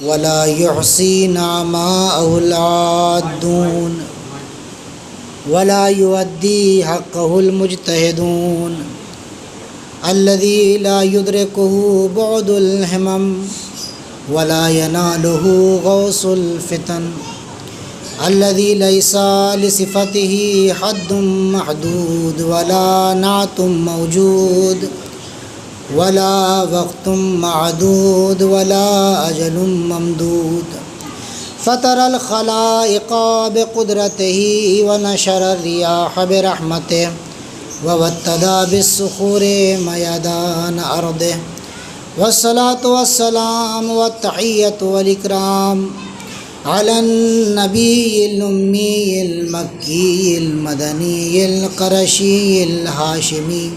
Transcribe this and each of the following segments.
ولا يحصي نعماءه العادون ولا يؤدي حقه المجتهدون الذي لا يدركه بعد الهمم ولا يناله غوص الفتن الذي ليس لصفته حد محدود ولا نعت موجود ولا وقت معدود ولا أجل ممدود فطر الخلائق بقدرته ونشر الرياح برحمته ووتد بالصخور ميدان أرضه والصلاة والسلام والتحية والإكرام على النبي الأمي المكي المدني القرشي الهاشمي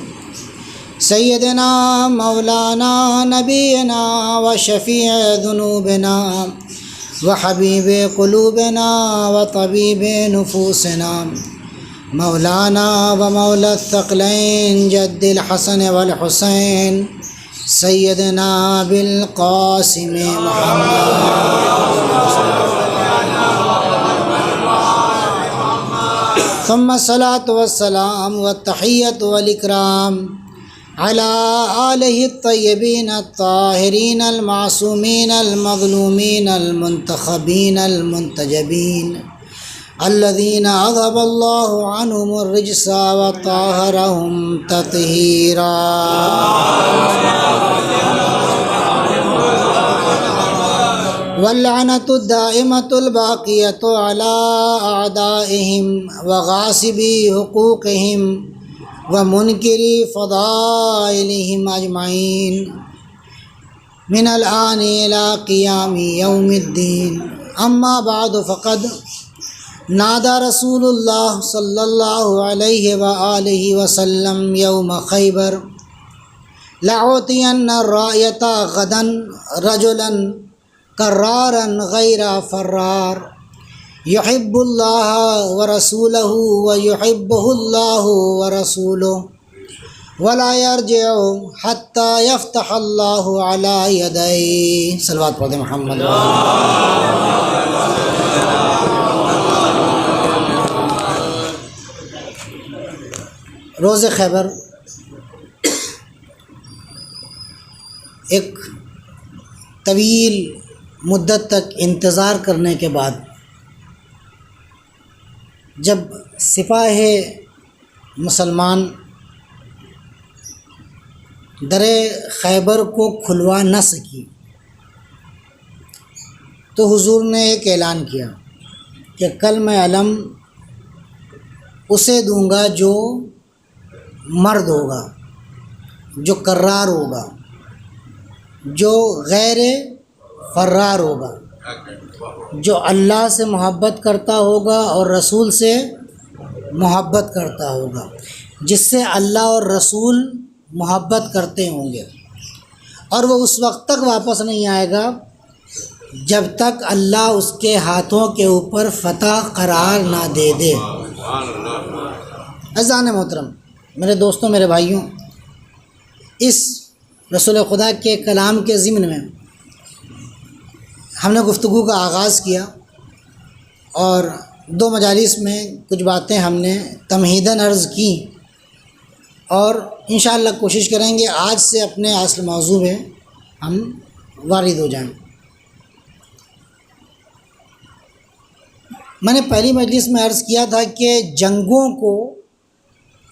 سيدنا مولانا نبينا وشفيع ذنوبنا وحبيب قلوبنا وطبيب نفوسنا مولانا ومولى الثقلين جد الحسن والحسين سيدنا بالقاسم محمد ثم الصلاة والسلام والتحية والإكرام على آله الطيبين الطاهرين المعصومين المظلومين المنتخبين المنتجبين الذين أذهب الله عنهم الرجس وطهرهم تطهيرا واللعنة الدائمة الباقية على أعدائهم وغاصبي حقوقهم ومنكري فضائلهم أجمعين من الآن إلى قيام يوم الدين أما بعد فقد نادى رسول الله صلى الله عليه وآله وسلم يوم خيبر لأعطين الراية غدا رجلا كرارا غير فرار يحب الله ورسوله ويحبه الله ورسوله ولا يرجع حتى يفتح الله على يديه صلوات پڑھیں محمد روز خیبر ایک طویل مدت تک انتظار کرنے کے بعد جب سپاہ مسلمان در خیبر کو کھلوا نہ سکی تو حضور نے ایک اعلان کیا کہ کل میں علم اسے دوں گا جو مرد ہوگا، جو کرار ہوگا، جو غیر فرار ہوگا، جو اللہ سے محبت کرتا ہوگا اور رسول سے محبت کرتا ہوگا، جس سے اللہ اور رسول محبت کرتے ہوں گے، اور وہ اس وقت تک واپس نہیں آئے گا جب تک اللہ اس کے ہاتھوں کے اوپر فتح قرار نہ دے دے۔ عزیزان محترم، میرے دوستوں، میرے بھائیوں، اس رسول خدا کے کلام کے ضمن میں ہم نے گفتگو کا آغاز کیا اور دو مجالس میں کچھ باتیں ہم نے تمہیداً عرض کی، اور انشاءاللہ کوشش کریں گے آج سے اپنے اصل موضوع میں ہم وارد ہو جائیں۔ میں نے پہلی مجلس میں عرض کیا تھا کہ جنگوں کو،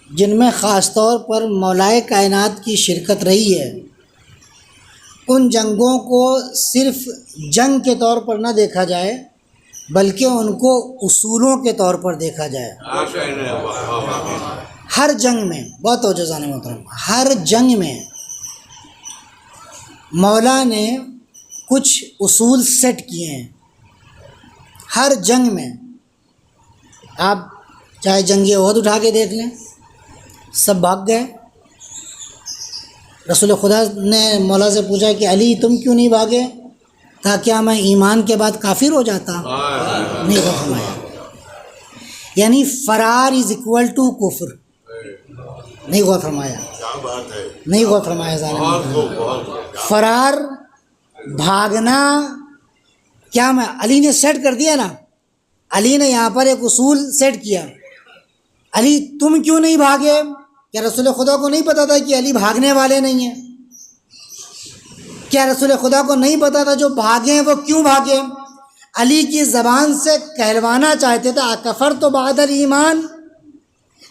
جن میں خاص طور پر مولائے کائنات کی شرکت رہی ہے، ان جنگوں کو صرف جنگ کے طور پر نہ دیکھا جائے بلکہ ان کو اصولوں کے طور پر دیکھا جائے۔ ہر جنگ میں، بہت توجہ جانے محترم، ہر جنگ میں مولا نے کچھ اصول سیٹ کیے ہیں۔ ہر جنگ میں آپ چاہے جنگ احد اٹھا کے دیکھ لیں، سب بھاگ گئے۔ رسول خدا نے مولا سے پوچھا کہ علی تم کیوں نہیں بھاگے؟ کہا کیا میں ایمان کے بعد کافر ہو جاتا؟ نہیں فرمایا، یعنی فرار از اکول ٹو کفر، نہیں غور فرمایا، نہیں غور فرمایا۔ فرار، بھاگنا کیا میں علی نے سیٹ کر دیا نا، علی نے یہاں پر ایک اصول سیٹ کیا. علی تم کیوں نہیں بھاگے؟ کیا رسول خدا کو نہیں پتا تھا کہ علی بھاگنے والے نہیں ہیں؟ کیا رسول خدا کو نہیں پتا تھا جو بھاگے وہ کیوں بھاگے؟ علی کی زبان سے کہلوانا چاہتے تھے اکفرت بعد الایمان.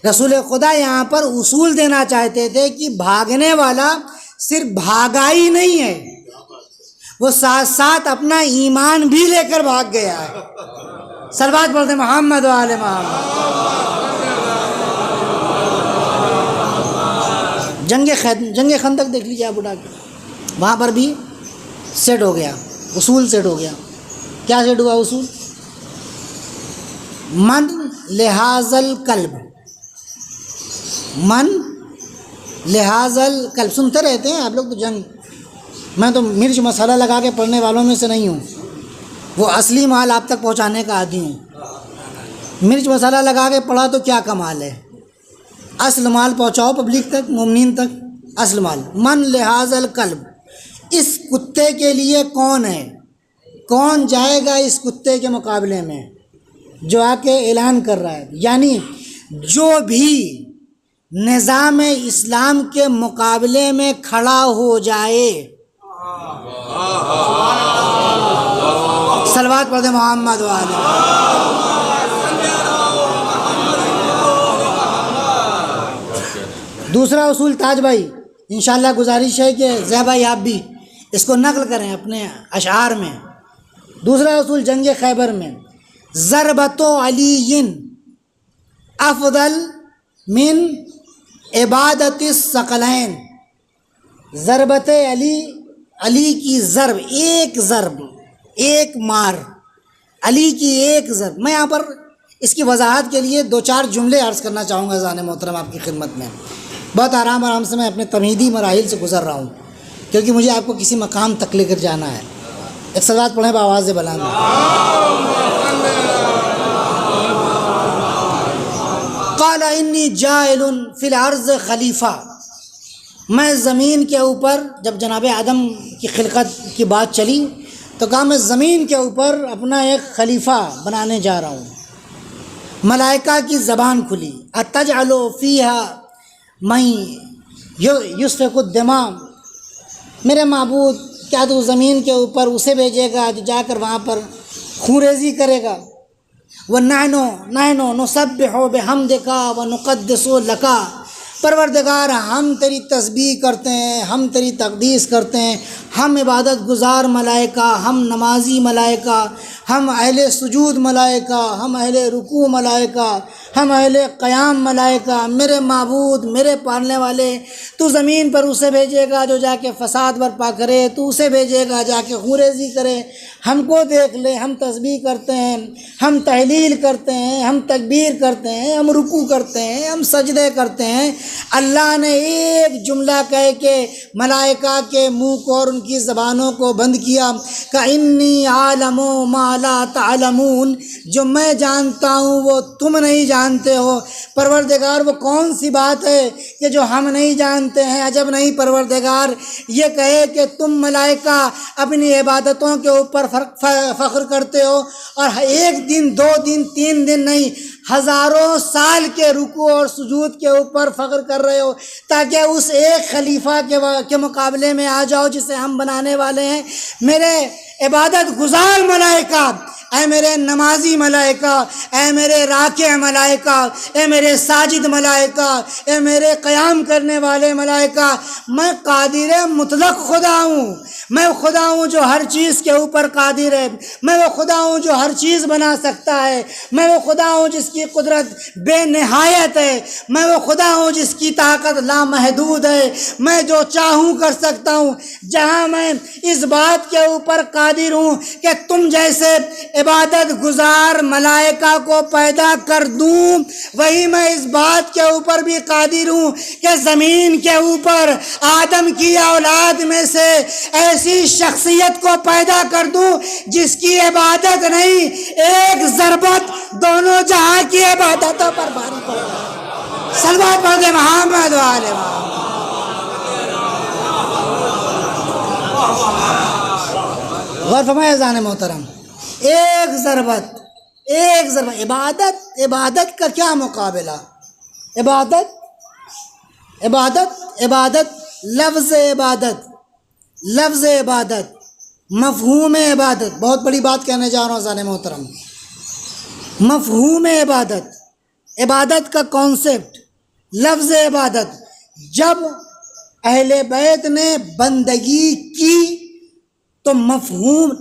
رسول خدا یہاں پر اصول دینا چاہتے تھے کہ بھاگنے والا صرف بھاگا ہی نہیں ہے، وہ ساتھ ساتھ اپنا ایمان بھی لے کر بھاگ گیا ہے. صلوات پڑھتے محمد و آل محمد. جنگ خندق دیکھ لیجیے آپ اٹھا کے، وہاں پر بھی سیٹ ہو گیا، اصول سیٹ ہو گیا. کیا سیٹ ہوا اصول؟ من لحاظ القلب، من لحاظ القلب. سنتے رہتے ہیں آپ لوگ تو جنگ، میں تو مرچ مسالہ لگا کے پڑھنے والوں میں سے نہیں ہوں، وہ اصلی مال آپ تک پہنچانے کا عادی ہوں. مرچ مسالہ لگا کے پڑھا تو کیا کمال ہے، اصل مال پہنچاؤ پبلک تک، مومنین تک، اصل مال. من لحاظ القلب، اس کتے کے لیے کون ہے؟ کون جائے گا اس کتے کے مقابلے میں جو آ کے اعلان کر رہا ہے؟ یعنی جو بھی نظام اسلام کے مقابلے میں کھڑا ہو جائے. صلوات پڑھتے محمد والے. دوسرا اصول تاج بھائی انشاءاللہ گزارش ہے کہ زہ بھائی آپ بھی اس کو نقل کریں اپنے اشعار میں. دوسرا اصول جنگ خیبر میں، ضربت علی افضل من عبادت الثقلین. ضربت علی، علی کی ضرب، ایک مار، علی کی ایک ضرب. میں یہاں پر اس کی وضاحت کے لیے 2-4 جملے عرض کرنا چاہوں گا اذان محترم آپ کی خدمت میں. بہت آرام سے میں اپنے تمہیدی مراحل سے گزر رہا ہوں کیونکہ مجھے آپ کو کسی مقام تک لے کر جانا ہے. ایک صلوات پڑھیں بآواز بلند. قال انی جاعل فی الارض خلیفہ. میں زمین کے اوپر، جب جناب آدم کی خلقت کی بات چلی تو کہا میں زمین کے اوپر اپنا ایک خلیفہ بنانے جا رہا ہوں. ملائکہ کی زبان کھلی، اتجعل فیہا من یسفک الدماء. میرے معبود کیا تو زمین کے اوپر اسے بھیجے گا جو جا کر وہاں پر خونریزی کرے گا؟ وَنَحْنُ نُسَبِّحُ بِحَمْدِكَ وَنُقَدِّسُ لَكَ. پروردگار ہم تیری تسبیح کرتے ہیں، ہم تیری تقدیس کرتے ہیں، ہم عبادت گزار ملائکہ، ہم نمازی ملائکہ، ہم اہل سجود ملائکہ، ہم اہل رکوع ملائکہ، ہم اہل قیام ملائکہ. میرے معبود، میرے پالنے والے، تو زمین پر اسے بھیجے گا جو جا کے فساد برپا کرے، تو اسے بھیجے گا جا کے خونریزی کرے. ہم کو دیکھ لے، ہم تسبیح کرتے ہیں، ہم تحلیل کرتے ہیں، ہم تکبیر کرتے ہیں، ہم رکوع کرتے ہیں، ہم سجدے کرتے ہیں. اللہ نے ایک جملہ کہہ کے ملائکہ کے منہ کو اور ان کی زبانوں کو بند کیا کہ انی عالم ما لا تعلمون. جو میں جانتا ہوں وہ تم نہیں جانتے ہو. پروردگار وہ کون سی بات ہے کہ جو ہم نہیں جانتے ہیں؟ عجب نہیں پروردگار یہ کہے کہ تم ملائکہ اپنی عبادتوں کے اوپر فخر کرتے ہو اور 1 دن 2 دن 3 دن نہیں، ہزاروں سال کے رکوع اور سجود کے اوپر فخر کر رہے ہو تاکہ اس ایک خلیفہ کے مقابلے میں آ جاؤ جسے ہم بنانے والے ہیں. میرے عبادت گزار ملائکہ، اے میرے نمازی ملائکہ، اے میرے راکع ملائکہ، اے میرے ساجد ملائکہ، اے میرے قیام کرنے والے ملائکہ، میں قادر مطلق خدا ہوں. میں وہ خدا ہوں جو ہر چیز کے اوپر قادر ہے. میں وہ خدا ہوں جو ہر چیز بنا سکتا ہے. میں وہ خدا ہوں جس کی قدرت بے نہایت ہے. میں وہ خدا ہوں جس کی طاقت لامحدود ہے. میں جو چاہوں کر سکتا ہوں. جہاں میں اس بات کے اوپر قادر ہوں کہ تم جیسے عبادت گزار ملائکہ کو پیدا کر دوں، وہی میں اس بات کے اوپر بھی قادر ہوں کہ زمین کے اوپر آدم کی اولاد میں سے ایسی شخصیت کو پیدا کر دوں جس کی عبادت نہیں، ایک ضربت دونوں جہاں کی عبادتوں پر بھاری پڑ جائے. صلوات پڑھ دے محمد وآل محمد. غور فرمائے اذان محترم. ایک ضربت، عبادت کا کیا مقابلہ؟ عبادت لفظ عبادت، مفہوم عبادت، بہت بڑی بات کہنے جا رہا ہوں ذان محترم، مفہوم عبادت کا کانسیپٹ، لفظ عبادت، جب اہل بیت نے بندگی کی تو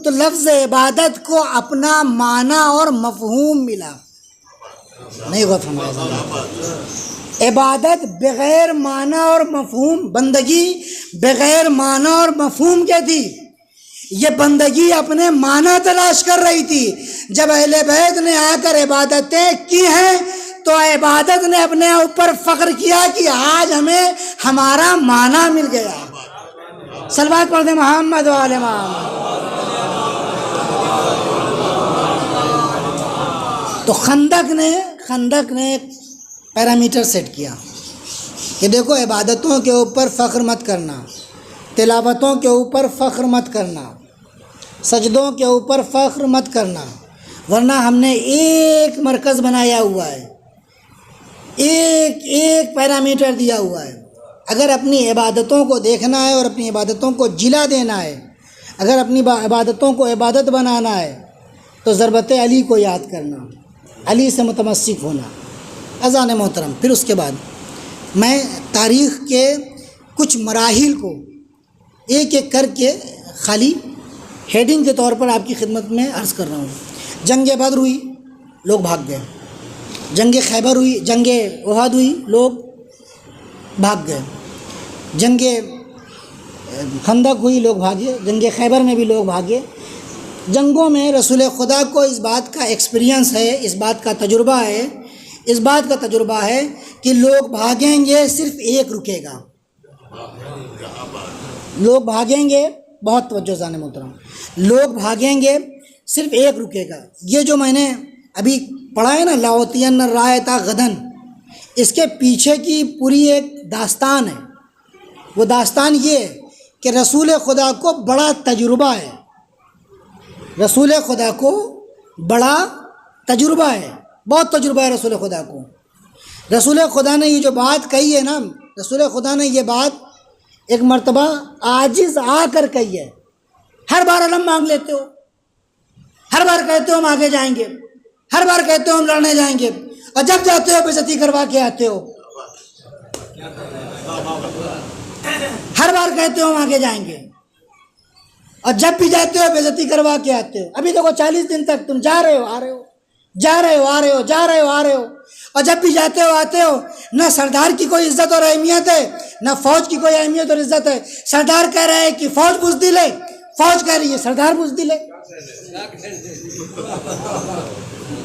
تو لفظ عبادت کو اپنا معنی اور مفہوم ملا. نہیں غور فرمایا، عبادت بغیر معنی اور مفہوم، بندگی بغیر معنی اور مفہوم کیا تھی؟ یہ بندگی اپنے معنی تلاش کر رہی تھی. جب اہل بیت نے آ کر عبادتیں کی ہیں تو عبادت نے اپنے اوپر فخر کیا کہ آج ہمیں ہمارا معنی مل گیا. صلوات پڑھ دیں محمد و آل محمد. تو خندق نے ایک پیرامیٹر سیٹ کیا کہ دیکھو عبادتوں کے اوپر فخر مت کرنا، تلاوتوں کے اوپر فخر مت کرنا، سجدوں کے اوپر فخر مت کرنا، ورنہ ہم نے ایک مرکز بنایا ہوا ہے، ایک پیرامیٹر دیا ہوا ہے. اگر اپنی عبادتوں کو دیکھنا ہے اور اپنی عبادتوں کو جلا دینا ہے، اگر اپنی عبادتوں کو عبادت بنانا ہے تو ضربت علی کو یاد کرنا، علی سے متمسک ہونا. اذان محترم، پھر اس کے بعد میں تاریخ کے کچھ مراحل کو ایک ایک کر کے خالی ہیڈنگ کے طور پر آپ کی خدمت میں عرض کر رہا ہوں. جنگ بدر ہوئی، لوگ بھاگ گئے. جنگ خیبر ہوئی، جنگ احد ہوئی، لوگ بھاگ گئے. جنگ خندق ہوئی، لوگ بھاگے. جنگ خیبر میں بھی لوگ بھاگے. جنگوں میں رسول خدا کو اس بات کا ایکسپیرینس ہے، اس بات کا تجربہ ہے کہ لوگ بھاگیں گے، صرف ایک رکے گا. لوگ بھاگیں گے، بہت توجہ ذان محترم، لوگ بھاگیں گے، صرف ایک رکے گا. یہ جو میں نے ابھی پڑھا ہے نا، لاؤتین رایتا غدن، اس کے پیچھے کی پوری ایک داستان ہے. وہ داستان یہ ہے کہ رسول خدا کو بڑا تجربہ ہے، رسول خدا کو بڑا تجربہ ہے، بہت تجربہ ہے رسول خدا کو. رسول خدا نے یہ جو بات کہی ہے نا، رسول خدا نے یہ بات ایک مرتبہ عاجز آ کر کہی ہے. ہر بار علم مانگ لیتے ہو، ہر بار کہتے ہو ہم آگے جائیں گے، ہر بار کہتے ہو ہم لڑنے جائیں گے، اور جب جاتے ہو بے عزتی کروا کے آتے ہو. ہر بار کہتے ہو ہم آگے جائیں گے، اور جب بھی جاتے ہو بے عزتی کروا کے آتے ہو. ابھی دیکھو 40 دن تک تم جا رہے ہو آ رہے ہو، جا رہے ہو آ رہے ہو، جا رہے ہو آ رہے ہو، اور جب بھی جاتے ہو آتے ہو نہ سردار کی کوئی عزت اور اہمیت ہے، نہ فوج کی کوئی اہمیت اور عزت ہے. سردار کہہ رہا ہے کہ فوج بزدل ہے، فوج کہہ رہی ہے سردار بزدل ہے.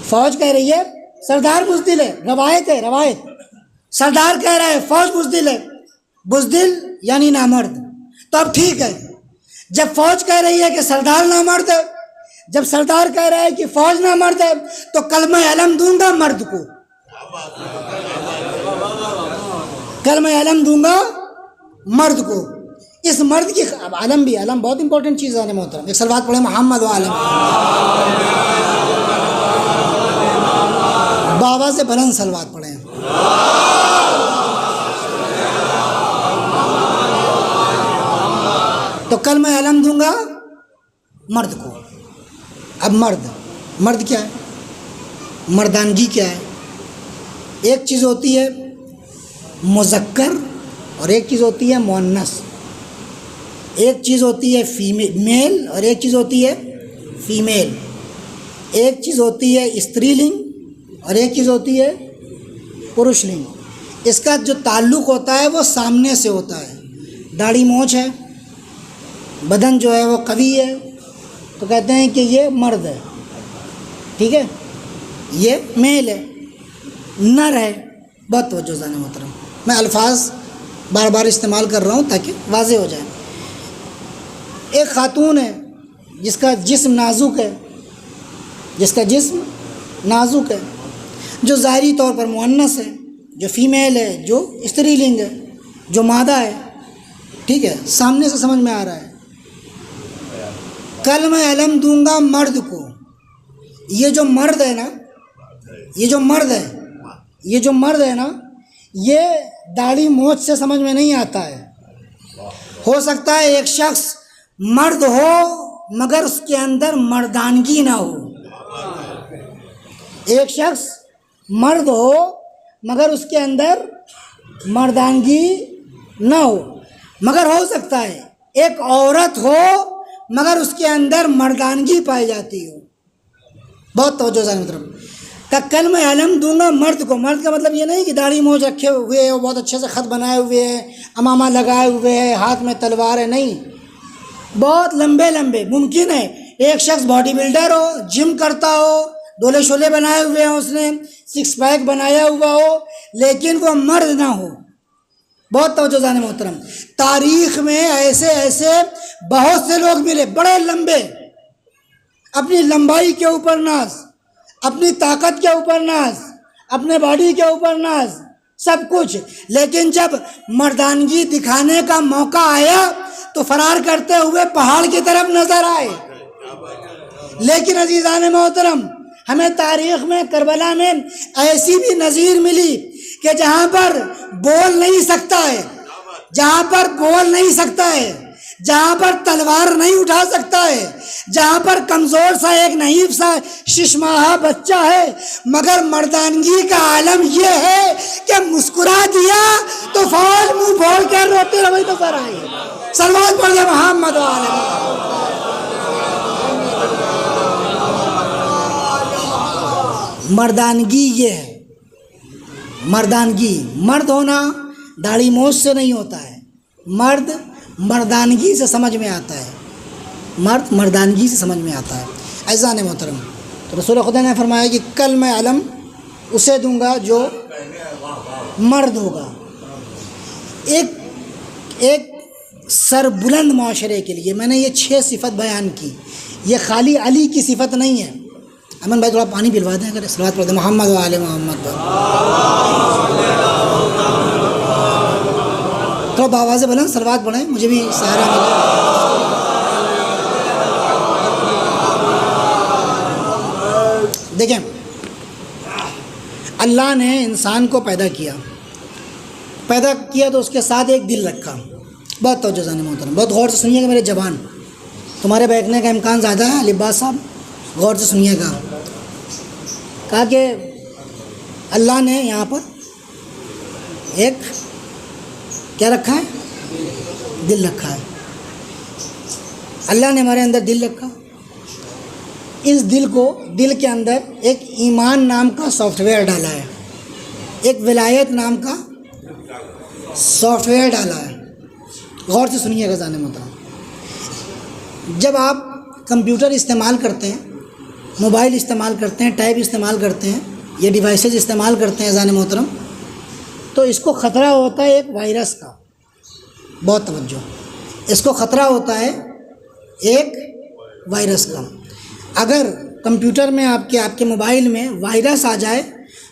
فوج کہہ رہی ہے سردار بزدل ہے، روایت ہے، روایت. سردار کہہ رہا ہے فوج بزدل ہے، بزدل یعنی نامرد. تو اب ٹھیک ہے، جب فوج کہہ رہی ہے کہ سردار نامرد ہے، جب سردار کہہ رہا ہے کہ فوج نامرد ہے، تو کلمہ علم دوں گا مرد کو، کلمہ علم دوں گا مرد کو. اس مرد کی علم بھی، علم بہت امپورٹنٹ چیز ہے محترم. ایک صلوات پڑھیں محمد و عالم. بابا سے بلند صلوات پڑھیں. تو کلمہ علم دوں گا مرد کو. اب مرد کیا ہے؟ مردانگی کیا ہے؟ ایک چیز ہوتی ہے مذکر اور ایک چیز ہوتی ہے مؤنث. ایک چیز ہوتی ہے میل اور ایک چیز ہوتی ہے فیمیل. ایک چیز ہوتی ہے استری لنگ اور ایک چیز ہوتی ہے پروش لنگ. اس کا جو تعلق ہوتا ہے وہ سامنے سے ہوتا ہے. داڑھی مونچھ ہے، بدن جو ہے وہ قوی ہے، تو کہتے ہیں کہ یہ مرد ہے، ٹھیک ہے، یہ میل ہے، نر ہے. بہت توجہ ذان محترم، میں الفاظ بار بار استعمال کر رہا ہوں تاکہ واضح ہو جائے. ایک خاتون ہے جس کا جسم نازک ہے، جس کا جسم نازک ہے، جو ظاہری طور پر مؤنث ہے، جو فیمیل ہے، جو استری لنگ ہے، جو مادہ ہے، ٹھیک ہے، سامنے سے سمجھ میں آ رہا ہے. کلمہ علم دوں گا مرد کو. یہ جو مرد ہے نا، یہ جو مرد ہے، یہ جو مرد ہے نا، یہ داڑھی موچ سے سمجھ میں نہیں آتا ہے۔ ہو سکتا ہے ایک شخص مرد ہو مگر اس کے اندر مردانگی نہ ہو، ایک شخص مرد ہو مگر اس کے اندر مردانگی نہ ہو، مگر ہو سکتا ہے ایک عورت ہو مگر اس کے اندر مردانگی پائی جاتی ہو۔ بہت توجہ سے مطلب کہ کلمہ علم دوں گا مرد کو، مرد کا مطلب یہ نہیں کہ داڑھی موچ رکھے ہوئے ہے، بہت اچھے سے خط بنائے ہوئے ہے، امامہ لگائے ہوئے ہے، ہاتھ میں تلوار ہے، نہیں، بہت لمبے لمبے۔ ممکن ہے ایک شخص باڈی بلڈر ہو، جم کرتا ہو، ڈولے شولے بنائے ہوئے ہیں، اس نے سکس پیک بنایا ہوا ہو، لیکن وہ مرد نہ ہو۔ بہت توجہ جانے محترم، تاریخ میں ایسے ایسے بہت سے لوگ ملے، بڑے لمبے، اپنی لمبائی کے اوپر ناز، اپنی طاقت کے اوپر ناز، اپنے باڈی کے اوپر ناز، سب کچھ، لیکن جب مردانگی دکھانے کا موقع آیا تو فرار کرتے ہوئے پہاڑ کی طرف نظر آئے۔ لیکن عزیزان محترم، ہمیں تاریخ میں کربلا میں ایسی بھی نظیر ملی کہ جہاں پر بول نہیں سکتا ہے، جہاں پر بول نہیں سکتا ہے، جہاں پر تلوار نہیں اٹھا سکتا ہے، جہاں پر کمزور سا ایک نحیف سا ششماہا بچہ ہے، مگر مردانگی کا عالم یہ ہے کہ مسکرا دیا تو فوج منہ پھوڑ کر روتے ہوئے نظر آئی۔ صلوات پڑھ دے محمد وعلی محمد۔ مردانگی یہ ہے، مردانگی، مرد ہونا داڑھی موچ سے نہیں ہوتا ہے، مرد مردانگی سے سمجھ میں آتا ہے، مرد مردانگی سے سمجھ میں آتا ہے۔ عزیزان محترم، تو رسول خدا نے فرمایا کہ کلمہ علم اسے دوں گا جو مرد ہوگا۔ ایک سر بلند معاشرے کے لیے میں نے یہ 6 صفت بیان کی، یہ خالی علی کی صفت نہیں ہے۔ امن بھائی تھوڑا پانی پلوا دیں، اگر صلوات پڑھ دیں محمد و آل محمد پر، تھوڑا باواز بلند صلوات پڑھیں، مجھے بھی سہارا ملے۔ دیکھیں، اللہ نے انسان کو پیدا کیا تو اس کے ساتھ ایک دل رکھا۔ بہت توجہ سے محترم، بہت غور سے سنیے گا میرے جوان، تمہارے بیٹھنے کا امکان زیادہ ہے، لباس صاحب غور سے سنیے گا۔ کہا کہ اللہ نے یہاں پر ایک کیا رکھا ہے؟ دل رکھا ہے۔ اللہ نے ہمارے اندر دل رکھا، اس دل کے اندر ایک ایمان نام کا سافٹ ویئر ڈالا ہے، ایک ولایت نام کا سافٹ ویئر ڈالا ہے۔ غور سے سنیے گا جانے محترم، جب آپ کمپیوٹر استعمال کرتے ہیں، موبائل استعمال کرتے ہیں، ٹیب استعمال کرتے ہیں، یہ ڈیوائسز استعمال کرتے ہیں جانے محترم، تو اس کو خطرہ ہوتا ہے ایک وائرس کا۔ بہت توجہ، اس کو خطرہ ہوتا ہے ایک وائرس کا۔ اگر کمپیوٹر میں آپ کے موبائل میں وائرس آ جائے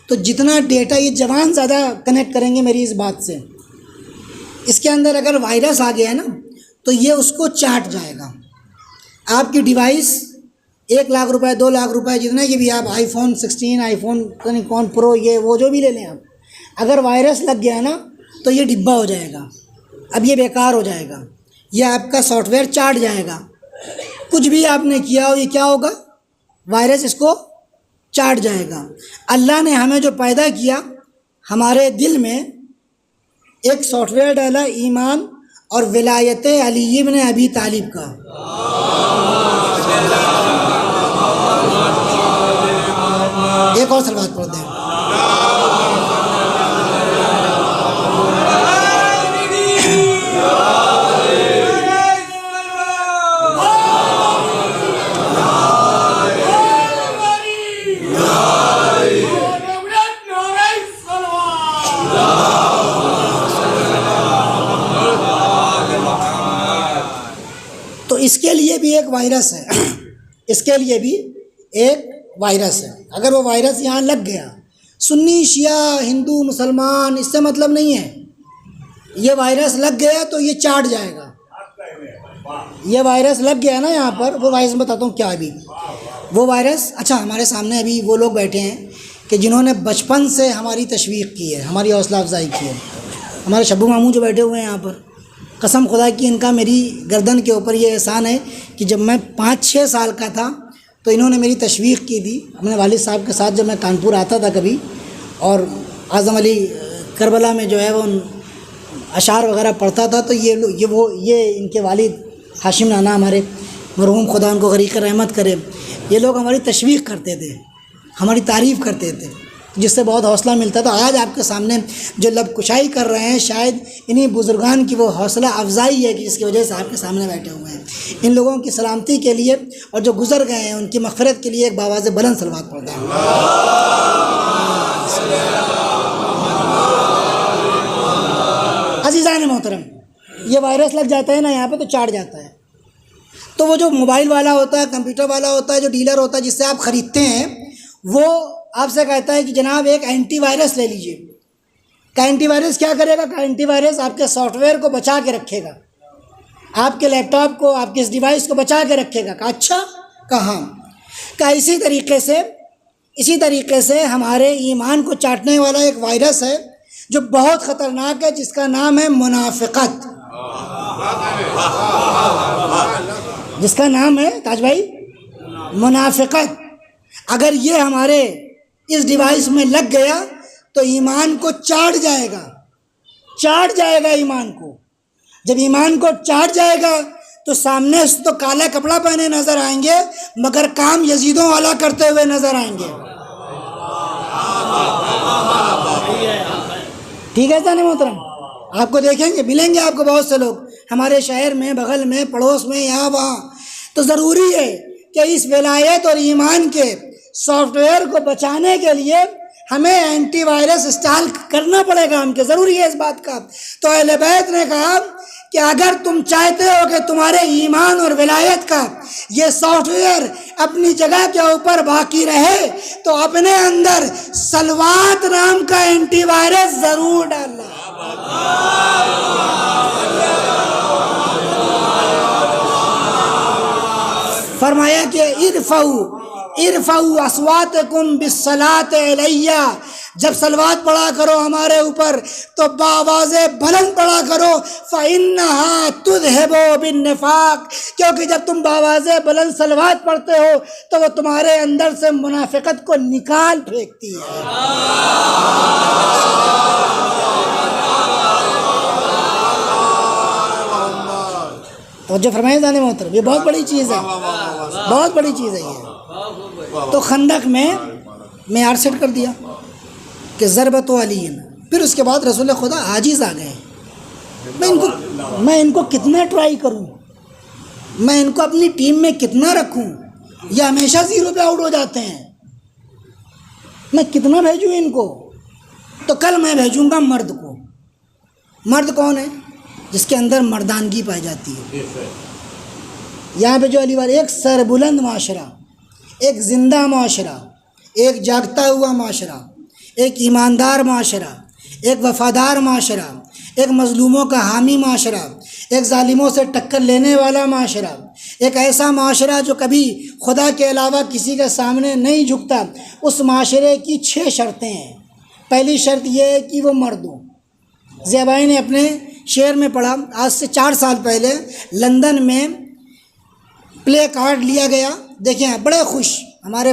تو جتنا ڈیٹا، یہ جوان زیادہ کنیکٹ کریں گے میری اس بات سے، اس کے اندر اگر وائرس آ گیا ہے نا تو یہ اس کو چاٹ جائے گا۔ آپ کی ڈیوائس 1 لاکھ روپے 2 لاکھ روپے جتنے کی بھی، آپ آئی فون 16، آئی فون کون پرو، یہ وہ جو بھی لے لیں آپ، اگر وائرس لگ گیا نا تو یہ ڈبہ ہو جائے گا، اب یہ بیکار ہو جائے گا، یہ آپ کا سافٹ ویئر چاٹ جائے گا۔ کچھ بھی آپ نے کیا ہو، یہ کیا ہوگا؟ وائرس اس کو چاٹ جائے گا۔ اللہ نے ہمیں جو پیدا کیا، ہمارے دل میں ایک سافٹ ویئر ڈالا، ایمان اور ولایت علی ابن ابی طالب کا۔ ایک اور صلوات پڑھ دیں۔ تو اس کے لیے بھی ایک وائرس ہے، اس کے لیے بھی ایک وائرس ہے۔ اگر وہ وائرس یہاں لگ گیا، سنی شیعہ ہندو مسلمان اس سے مطلب نہیں ہے، یہ وائرس لگ گیا تو یہ چاٹ جائے گا۔ یہ وائرس لگ گیا نا یہاں پر، وہ وائرس بتاتا ہوں کیا بھی، وہ وائرس، اچھا ہمارے سامنے ابھی وہ لوگ بیٹھے ہیں کہ جنہوں نے بچپن سے ہماری تشویق کی ہے، ہماری حوصلہ افزائی کی ہے. ہمارے شبو ماموں جو بیٹھے ہوئے ہیں یہاں پر، قسم خدا کی ان کا میری گردن کے اوپر یہ احسان ہے کہ جب میں 5-6 سال کا تھا تو انہوں نے میری تشویق کی تھی. اپنے والد صاحب کے ساتھ جب میں کانپور آتا تھا کبھی، اور اعظم علی کربلا میں جو ہے وہ اشعار وغیرہ پڑھتا تھا، تو یہ ان کے والد ہاشم نانا ہمارے مرحوم، خدا ان کو غریق رحمت کرے، یہ لوگ ہماری تشویق کرتے تھے، ہماری تعریف کرتے تھے، جس سے بہت حوصلہ ملتا تھا. آج آپ کے سامنے جو لب کشائی کر رہے ہیں، شاید انہی بزرگان کی وہ حوصلہ افزائی ہے کہ جس کی وجہ سے آپ کے سامنے بیٹھے ہوئے ہیں. ان لوگوں کی سلامتی کے لیے اور جو گزر گئے ہیں ان کی مغفرت کے لیے ایک باواز بلند صلوات پڑھتے ہیں. عزیزان محترم، یہ وائرس لگ جاتا ہے نا یہاں پہ تو چاٹ جاتا ہے. تو وہ جو موبائل والا ہوتا ہے، کمپیوٹر والا ہوتا ہے، جو ڈیلر ہوتا ہے جس سے آپ خریدتے ہیں، وہ آپ سے کہتا ہے کہ جناب ایک اینٹی وائرس لے لیجئے. کا اینٹی وائرس کیا کرے گا؟ کا اینٹی وائرس آپ کے سافٹ ویئر کو بچا کے رکھے گا، آپ کے لیپ ٹاپ کو، آپ کے اس ڈیوائس کو بچا کے رکھے گا. کہا اچھا، کہاں؟ کہ اسی طریقے سے ہمارے ایمان کو چاٹنے والا ایک وائرس ہے جو بہت خطرناک ہے، جس کا نام ہے منافقت. جس کا نام ہے تاج بھائی منافقت. اگر یہ ہمارے اس ڈیوائس میں لگ گیا تو ایمان کو چاٹ جائے گا ایمان کو. جب ایمان کو چاٹ جائے گا تو سامنے سے تو کالا کپڑا پہنے نظر آئیں گے، مگر کام یزیدوں والا کرتے ہوئے نظر آئیں گے. ٹھیک ہے جانے محترم، آپ کو دیکھیں گے، ملیں گے آپ کو بہت سے لوگ ہمارے شہر میں، بغل میں، پڑوس میں، یہاں وہاں. تو ضروری ہے کہ اس ولایت اور ایمان کے سافٹ ویئر کو بچانے کے لیے ہمیں اینٹی وائرس انسٹال کرنا پڑے گا، ہم کے ضروری ہے اس بات کا. تو اہل بیت نے کہا کہ اگر تم چاہتے ہو کہ تمہارے ایمان اور ولایت کا یہ سافٹ ویئر اپنی جگہ کے اوپر باقی رہے تو اپنے اندر صلوات نام کا اینٹی وائرس ضرور ڈالنا. فرمایا کہ ارفعوا اصواتکم بالصلاۃ علیہ، جب صلوات پڑھا کرو ہمارے اوپر تو بآواز بلند پڑھا کرو. فإنہا تذہب بالنفاق، کیونکہ جب تم بآواز بلند صلوات پڑھتے ہو تو وہ تمہارے اندر سے منافقت کو نکال پھینکتی ہے. توجہ فرمائیں جانے محترم، یہ بہت بڑی چیز ہے، بہت بڑی چیز ہے یہ. تو خندق میں معیار سیٹ کر دیا کہ ضربت علی. پھر اس کے بعد رسول خدا عاجز آ گئے. میں ان کو کتنا ٹرائی کروں، میں ان کو اپنی ٹیم میں کتنا رکھوں، یہ ہمیشہ 0 پہ آؤٹ ہو جاتے ہیں. میں کتنا بھیجوں ان کو؟ تو کل میں بھیجوں گا مرد کو. مرد کون ہے؟ جس کے اندر مردانگی پائی جاتی ہے. یہاں پہ جو علی والے، ایک سربلند معاشرہ، ایک زندہ معاشرہ، ایک جاگتا ہوا معاشرہ، ایک ایماندار معاشرہ، ایک وفادار معاشرہ، ایک مظلوموں کا حامی معاشرہ، ایک ظالموں سے ٹکر لینے والا معاشرہ، ایک ایسا معاشرہ جو کبھی خدا کے علاوہ کسی کے سامنے نہیں جھکتا. اس معاشرے کی 6 شرطیں ہیں. پہلی شرط یہ ہے کہ وہ مرد ہوں. زیبائی نے اپنے شعر میں پڑھا، آج سے 4 سال پہلے لندن میں پلے کارڈ لیا گیا. دیکھیں بڑے خوش، ہمارے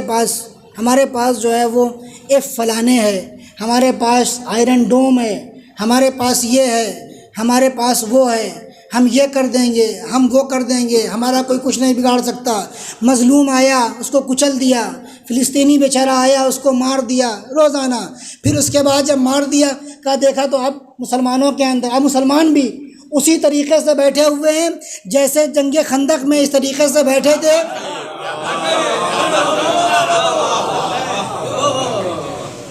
پاس جو ہے وہ ایف فلانے ہے، ہمارے پاس آئرن ڈوم ہے، ہمارے پاس یہ ہے، ہمارے پاس وہ ہے، ہم یہ کر دیں گے، ہم وہ کر دیں گے، ہمارا کوئی کچھ نہیں بگاڑ سکتا. مظلوم آیا اس کو کچل دیا، فلسطینی بیچارہ آیا اس کو مار دیا روزانہ. پھر اس کے بعد جب مار دیا کا دیکھا تو اب مسلمانوں کے اندر، اب مسلمان بھی اسی طریقے سے بیٹھے ہوئے ہیں جیسے جنگ خندق میں اس طریقے سے بیٹھے تھے.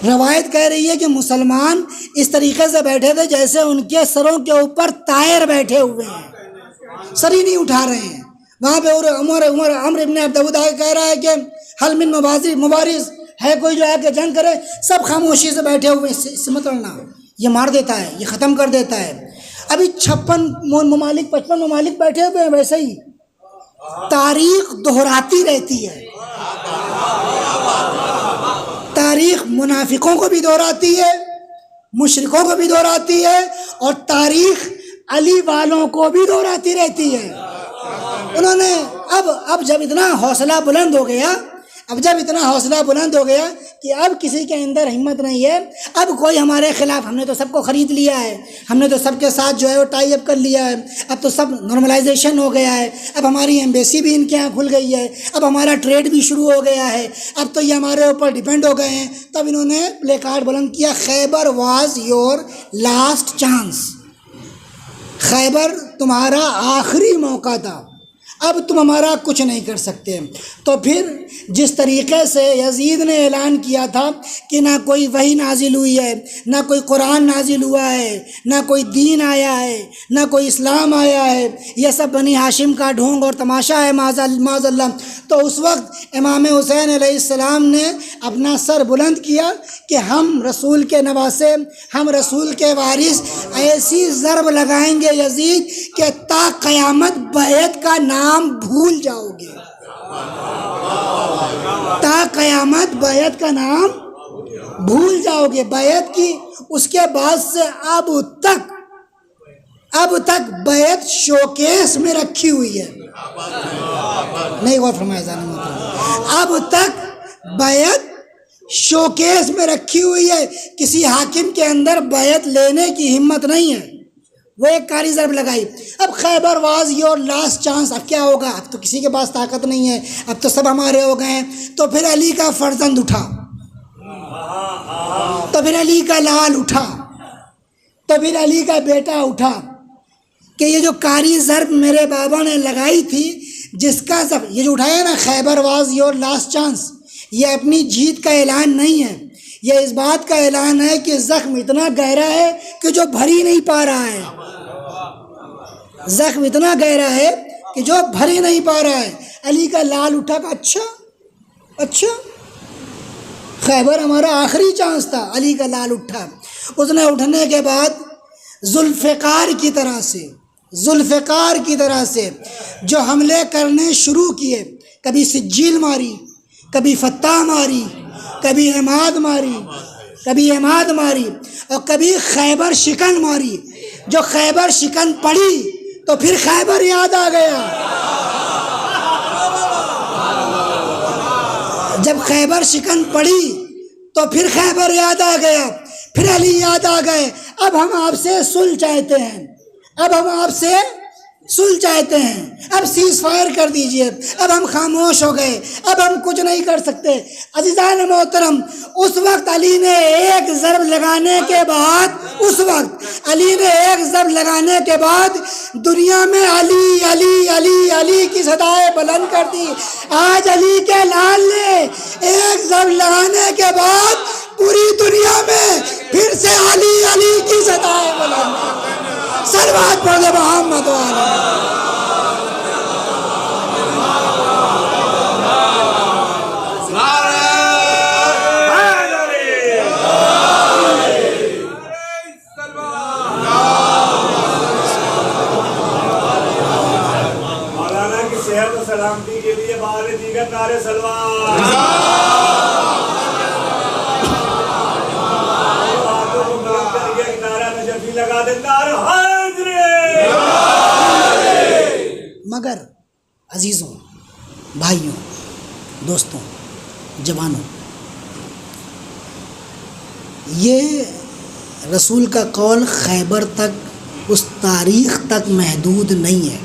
روایت کہہ رہی ہے کہ مسلمان اس طریقے سے بیٹھے تھے جیسے ان کے سروں کے اوپر طائر بیٹھے ہوئے ہیں، سر ہی نہیں اٹھا رہے ہیں. وہاں پہ عمر ابن عبد کہہ رہا ہے کہ حل من مبارز ہے کوئی جو ہے کہ جنگ کرے، سب خاموشی سے بیٹھے ہوئے. اس سے مت لڑنا، یہ مار دیتا ہے، یہ ختم کر دیتا ہے. ابھی 55 ممالک بیٹھے ہوئے ہیں. ویسے ہی تاریخ دہراتی رہتی ہے. تاریخ منافقوں کو بھی دہراتی ہے، مشرکوں کو بھی دہراتی ہے، اور تاریخ علی والوں کو بھی دہراتی رہتی ہے۔ انہوں نے اب جب اتنا حوصلہ بلند ہو گیا، کہ اب کسی کے اندر ہمت نہیں ہے، اب کوئی ہمارے خلاف، ہم نے تو سب کو خرید لیا ہے، ہم نے تو سب کے ساتھ جو ہے وہ ٹائی اپ کر لیا ہے، اب تو سب نارملائزیشن ہو گیا ہے، اب ہماری ایمبیسی بھی ان کے یہاں کھل گئی ہے، اب ہمارا ٹریڈ بھی شروع ہو گیا ہے، اب تو یہ ہمارے اوپر ڈیپینڈ ہو گئے ہیں۔ تب انہوں نے پلے کارڈ بلند کیا، خیبر واز یور لاسٹ چانس، خیبر تمہارا آخری موقع تھا، اب تم ہمارا کچھ نہیں کر سکتے۔ تو پھر جس طریقے سے یزید نے اعلان کیا تھا کہ نہ کوئی وحی نازل ہوئی ہے، نہ کوئی قرآن نازل ہوا ہے، نہ کوئی دین آیا ہے، نہ کوئی اسلام آیا ہے، یہ سب بنی ہاشم کا ڈھونگ اور تماشا ہے معاذ اللہ، تو اس وقت امام حسین علیہ السلام نے اپنا سر بلند کیا کہ ہم رسول کے نواسے، ہم رسول کے وارث ایسی ضرب لگائیں گے یزید کہ تا قیامت بیعت کا نام بھول جاؤ گے، تا قیامت بیعت کا نام بھول جاؤ گے۔ بیعت کی اس کے بعد سے اب تک بیعت شوکیس میں رکھی ہوئی ہے، نہیں غور فرمایا جانا محترم، اب تک بیعت شوکیس میں رکھی ہوئی ہے، کسی حاکم کے اندر بیعت لینے کی ہمت نہیں ہے، وہ ایک کاری ضرب لگائی۔ اب خیبر واز یور لاسٹ چانس، اب کیا ہوگا، اب تو کسی کے پاس طاقت نہیں ہے، اب تو سب ہمارے ہو گئے ہیں۔ تو پھر علی کا فرزند اٹھا، تو پھر علی کا لال اٹھا، تو پھر علی کا بیٹا اٹھا کہ یہ جو کاری ضرب میرے بابا نے لگائی تھی، جس کا یہ جو اٹھایا نا، خیبر واز یور لاسٹ چانس، یہ اپنی جیت کا اعلان نہیں ہے، یہ اس بات کا اعلان ہے کہ زخم اتنا گہرا ہے کہ جو بھر ہی نہیں پا رہا ہے، زخم اتنا گہرا ہے کہ جو بھر ہی نہیں پا رہا ہے۔ علی کا لال اٹھا کہ اچھا خیبر ہمارا آخری چانس تھا، علی کا لال اٹھا۔ اس نے اٹھنے کے بعد ذوالفقار کی طرح سے جو حملے کرنے شروع کیے، کبھی سجیل ماری، کبھی فتح ماری، کبھی عماد ماری، اور کبھی خیبر شکن ماری۔ جو خیبر شکن پڑی تو پھر خیبر یاد آ گیا، جب خیبر شکن پڑی تو پھر خیبر یاد آ گیا، پھر علی یاد آ گئے، اب ہم آپ سے صلح چاہتے ہیں، اب سیز فائر کر دیجئے، اب ہم خاموش ہو گئے، اب ہم کچھ نہیں کر سکتے۔ عزیزان محترم، اس وقت علی نے ایک ضرب لگانے کے بعد دنیا میں علی علی علی علی کی صدائیں بلند کر دی۔ آج علی کے لال نے ایک ضرب لگانے کے بعد پوری دنیا میں پھر سے علی علی کی صدائیں بلند کر دی۔ صلوات پڑھ دے محمد والا۔ مولانا کی صحت و سلامتی کے لیے بار دیگر نعرے سلوات، باتوں کو بلند کر کے نعرہ نجفی لگا دے، نعرہ حیدری۔ مگر عزیزوں، بھائیوں، دوستوں، جوانوں، یہ رسول کا قول خیبر تک، اس تاریخ تک محدود نہیں ہے،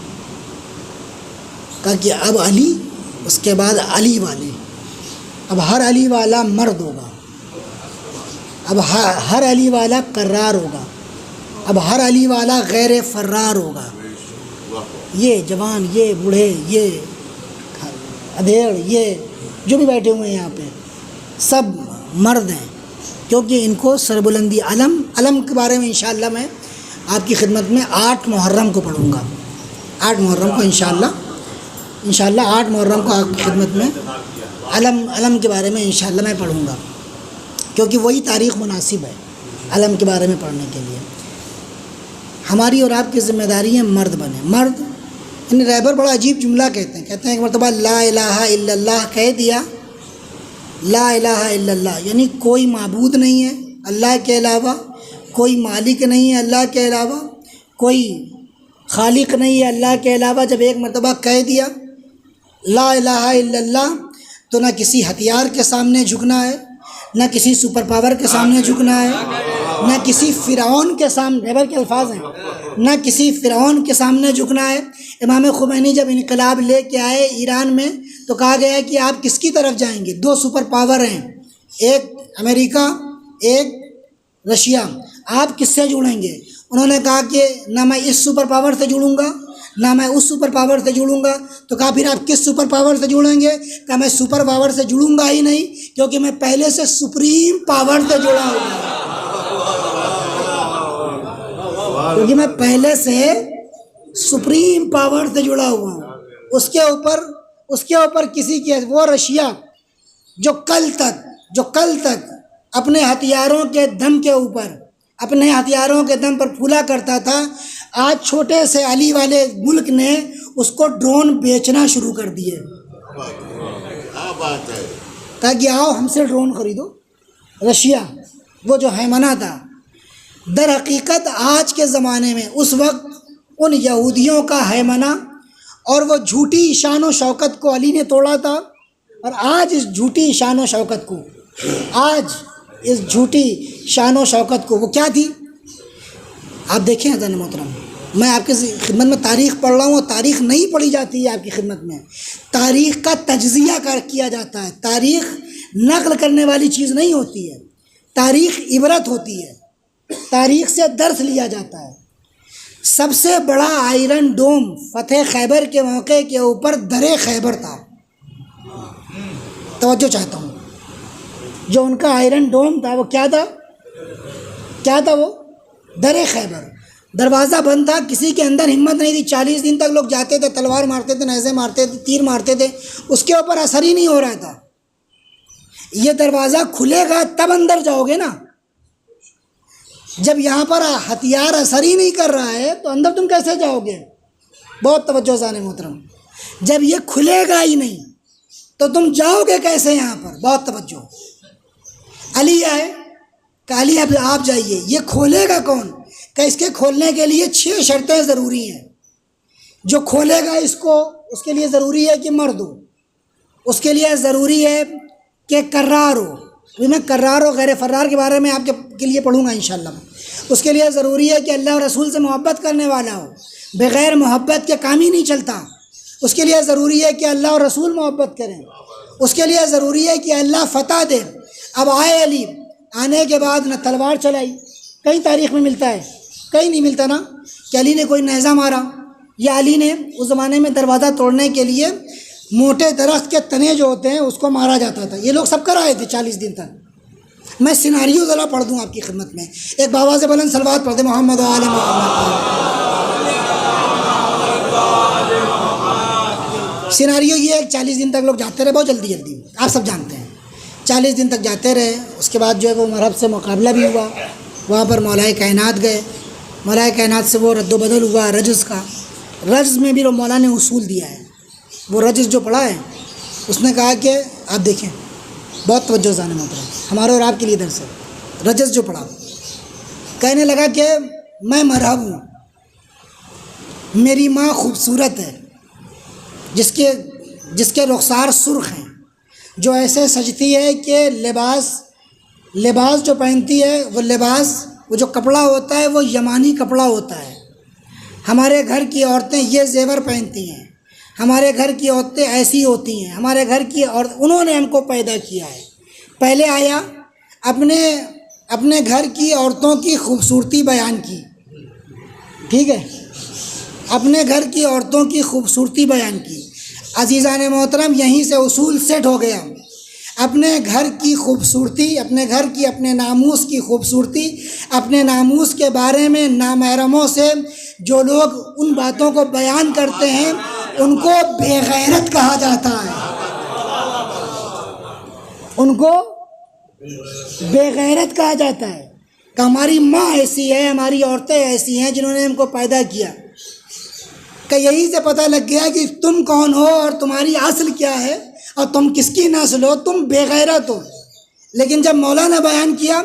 کہا کہ اب علی، اس کے بعد علی والے، اب ہر علی والا مرد ہوگا، اب ہر علی والا قرار ہوگا، اب ہر علی والا غیر فرار ہوگا۔ یہ جوان، یہ بوڑھے، یہ ادھیڑ، یہ جو بھی بیٹھے ہوئے ہیں یہاں پہ، سب مرد ہیں، کیونکہ ان کو سربلندی علم کے بارے میں انشاءاللہ میں آپ کی خدمت میں 8 محرم کو پڑھوں گا، 8 محرم کو انشاءاللہ 8 محرم کو آپ کی خدمت میں علم کے بارے میں انشاءاللہ میں پڑھوں گا، کیونکہ وہی تاریخ مناسب ہے علم کے بارے میں پڑھنے کے لیے۔ ہماری اور آپ کی ذمہ داری ہے مرد بنے، مرد۔ رہبر بڑا عجیب جملہ کہتے ہیں ایک مرتبہ لا الہ الا اللہ کہہ دیا لا الہ الا اللہ یعنی کوئی معبود نہیں ہے اللہ کے علاوہ، کوئی مالک نہیں ہے اللہ کے علاوہ، کوئی خالق نہیں ہے اللہ کے علاوہ. جب ایک مرتبہ کہہ دیا لا الہ الا اللہ تو نہ کسی ہتھیار کے سامنے جھکنا ہے، نہ کسی سپر پاور کے سامنے جھکنا ہے، نہ کسی فرعون کے سامنے، ریبر کے الفاظ ہیں، نہ کسی فرعون کے سامنے جھکنا ہے. امام خمینی جب انقلاب لے کے آئے ایران میں تو کہا گیا کہ آپ کس کی طرف جائیں گے؟ 2 سپر پاور ہیں، ایک امریکہ ایک رشیا، آپ کس سے جڑیں گے؟ انہوں نے کہا کہ نہ میں اس سپر پاور سے جڑوں گا نہ میں اس سپر پاور سے جڑوں گا. تو کہا پھر آپ کس سپر پاور سے جڑیں گے؟ کہا میں سپر پاور سے جڑوں گا ہی نہیں، کیونکہ میں پہلے سے سپریم پاور سے جڑا ہوں، کیونکہ میں پہلے سے سپریم پاور سے جڑا ہوا ہوں. اس کے اوپر کسی کی، وہ رشیا جو کل تک اپنے ہتھیاروں کے دم کے اوپر، اپنے ہتھیاروں کے دم پر پھولا کرتا تھا، آج چھوٹے سے علی والے ملک نے اس کو ڈرون بیچنا شروع کر دیے. کہا کہ آؤ ہم سے ڈرون خریدو. رشیا وہ جو ہیمنہ تھا، در حقیقت آج کے زمانے میں اس وقت ان یہودیوں کا ہیمنہ اور وہ جھوٹی شان و شوکت کو علی نے توڑا تھا. اور آج اس جھوٹی شان و شوکت کو وہ کیا تھی؟ آپ دیکھیں حضرت محترم، میں آپ کے خدمت میں تاریخ پڑھ رہا ہوں، اور تاریخ نہیں پڑھی جاتی ہے آپ کی خدمت میں، تاریخ کا تجزیہ کیا جاتا ہے. تاریخ نقل کرنے والی چیز نہیں ہوتی ہے، تاریخ عبرت ہوتی ہے، تاریخ سے درس لیا جاتا ہے. سب سے بڑا آئرن ڈوم فتح خیبر کے موقع کے اوپر در خیبر تھا. توجہ چاہتا ہوں، جو ان کا آئرن ڈوم تھا وہ کیا تھا وہ در خیبر. دروازہ بند تھا، کسی کے اندر ہمت نہیں تھی. 40 دن تک لوگ جاتے تھے، تلوار مارتے تھے، نیزے مارتے تھے، تیر مارتے تھے، اس کے اوپر اثر ہی نہیں ہو رہا تھا. یہ دروازہ کھلے گا تب اندر جاؤ گے نا. جب یہاں پر ہتھیار اثر ہی نہیں کر رہا ہے تو اندر تم کیسے جاؤ گے؟ بہت توجہ ذہن محترم، جب یہ کھلے گا ہی نہیں تو تم جاؤ گے کیسے یہاں پر؟ بہت توجہ. علی آئے کہ علی اب آپ جائیے. یہ کھولے گا کون؟ کہ اس کے کھولنے کے لیے 6 شرطیں ضروری ہیں. جو کھولے گا اس کو، اس کے لیے ضروری ہے کہ مرد ہو، اس کے لیے ضروری ہے کہ کرار ہو. میں کرار و غیر فرار کے بارے میں آپ کے لیے پڑھوں گا انشاءاللہ. اس کے لیے ضروری ہے کہ اللہ اور رسول سے محبت کرنے والا ہو، بغیر محبت کے کام ہی نہیں چلتا. اس کے لیے ضروری ہے کہ اللہ اور رسول محبت کریں. اس کے لیے ضروری ہے کہ اللہ فتح دے. اب آئے علی، آنے کے بعد نہ تلوار چلائی، کہیں تاریخ میں ملتا ہے؟ کہیں نہیں ملتا نا کہ علی نے کوئی نیزہ مارا. یا علی نے اس زمانے میں دروازہ توڑنے کے لیے موٹے درخت کے تنے جو ہوتے ہیں اس کو مارا جاتا تھا. یہ لوگ سب کر آئے تھے 40 دن تک. میں سیناریو ذرا پڑھ دوں آپ کی خدمت میں. ایک بابا سے بلند صلوات پڑھ دیں، محمد و آل محمد. سیناریو یہ ہے، 40 دن تک لوگ جاتے رہے، بہت جلدی آپ سب جانتے ہیں. 40 دن تک جاتے رہے. اس کے بعد جو ہے وہ مرحب سے مقابلہ بھی ہوا. وہاں پر مولا کائنات گئے. مولا کائنات سے وہ رد و بدل ہوا رجز کا. رجز میں بھی مولا نے اصول دیا ہے. وہ رجز جو پڑھا ہے اس نے کہا کہ آپ دیکھیں، بہت توجہ ذہن محترم، ہمارے اور آپ کے لیے درس ہے. رجز جو پڑھا، کہنے لگا کہ میں مرحب ہوں، میری ماں خوبصورت ہے، جس کے رخسار سرخ ہیں، جو ایسے سجتی ہے کہ لباس جو پہنتی ہے وہ جو کپڑا ہوتا ہے وہ یمانی کپڑا ہوتا ہے. ہمارے گھر کی عورتیں یہ زیور پہنتی ہیں، ہمارے گھر کی عورتیں ایسی ہوتی ہیں، ہمارے گھر کی انہوں نے ہم کو پیدا کیا ہے. پہلے آیا اپنے گھر کی عورتوں کی خوبصورتی بیان کی، ٹھیک ہے، اپنے گھر کی عورتوں کی خوبصورتی بیان کی. عزیزان محترم، یہیں سے اصول سیٹ ہو گیا. اپنے گھر کی خوبصورتی، اپنے ناموس کی خوبصورتی، اپنے ناموس کے بارے میں نامحرموں سے جو لوگ ان باتوں کو بیان کرتے ہیں ان کو بے غیرت کہا جاتا ہے. ان کو بے غیرت کہا جاتا ہے کہ ہماری ماں ایسی ہے، ہماری عورتیں ایسی ہیں جنہوں نے ہم کو پیدا کیا. کہ یہی سے پتہ لگ گیا کہ تم کون ہو اور تمہاری اصل کیا ہے اور تم کس کی نسل ہو، تم بے غیرت ہو. لیکن جب مولا نے بیان کیا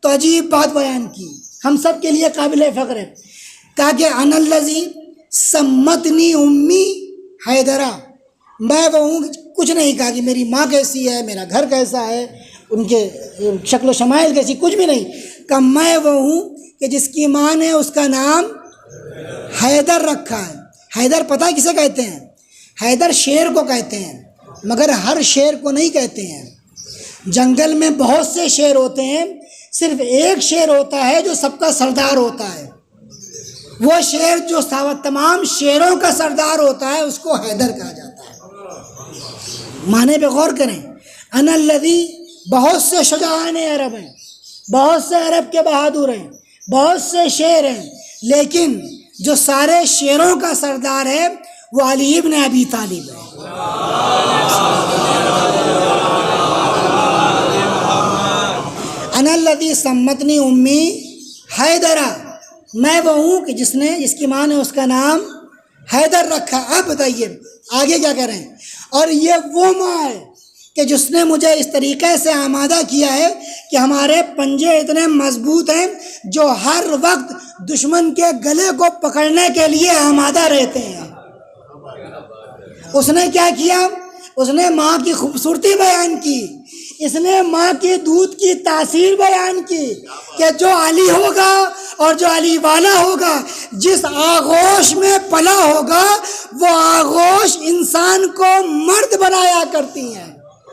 تو عجیب بات بیان کی، ہم سب کے لیے قابل فخر ہے. کہا کہ انا الذی سمتنی امی حیدرہ، میں وہ ہوں. کچھ نہیں کہا کہ میری ماں کیسی ہے، میرا گھر کیسا ہے، ان کے شکل و شمائل کیسی، کچھ بھی نہیں. کہ میں وہ ہوں کہ جس کی ماں نے اس کا نام حیدر رکھا ہے. حیدر پتہ ہے کسے کہتے ہیں؟ حیدر شیر کو کہتے ہیں، مگر ہر شیر کو نہیں کہتے ہیں. جنگل میں بہت سے شیر ہوتے ہیں، صرف ایک شیر ہوتا ہے جو سب کا سردار ہوتا ہے. وہ شیر جو تمام شیروں کا سردار ہوتا ہے اس کو حیدر کہا جاتا ہے. معنی پہ غور کریں. انا الذی، بہت سے شجاعان عرب ہیں، بہت سے عرب کے بہادر ہیں، بہت سے شیر ہیں، لیکن جو سارے شیروں کا سردار ہے وہ علی ابن ابی طالب ہے. انا الذی سمتنی امی حیدرہ، میں وہ ہوں کہ جس کی ماں نے اس کا نام حیدر رکھا. اب بتائیے آگے کیا کہہ رہے ہیں. اور یہ وہ ماں ہے کہ جس نے مجھے اس طریقے سے آمادہ کیا ہے کہ ہمارے پنجے اتنے مضبوط ہیں جو ہر وقت دشمن کے گلے کو پکڑنے کے لیے آمادہ رہتے ہیں. اس نے کیا کیا؟ اس نے ماں کی خوبصورتی بیان کی، اس نے ماں کے دودھ کی تاثیر بیان کی کہ جو علی ہوگا اور جو علی والا ہوگا، جس آغوش میں پلا ہوگا وہ آغوش انسان کو مرد بنایا کرتی ہیں.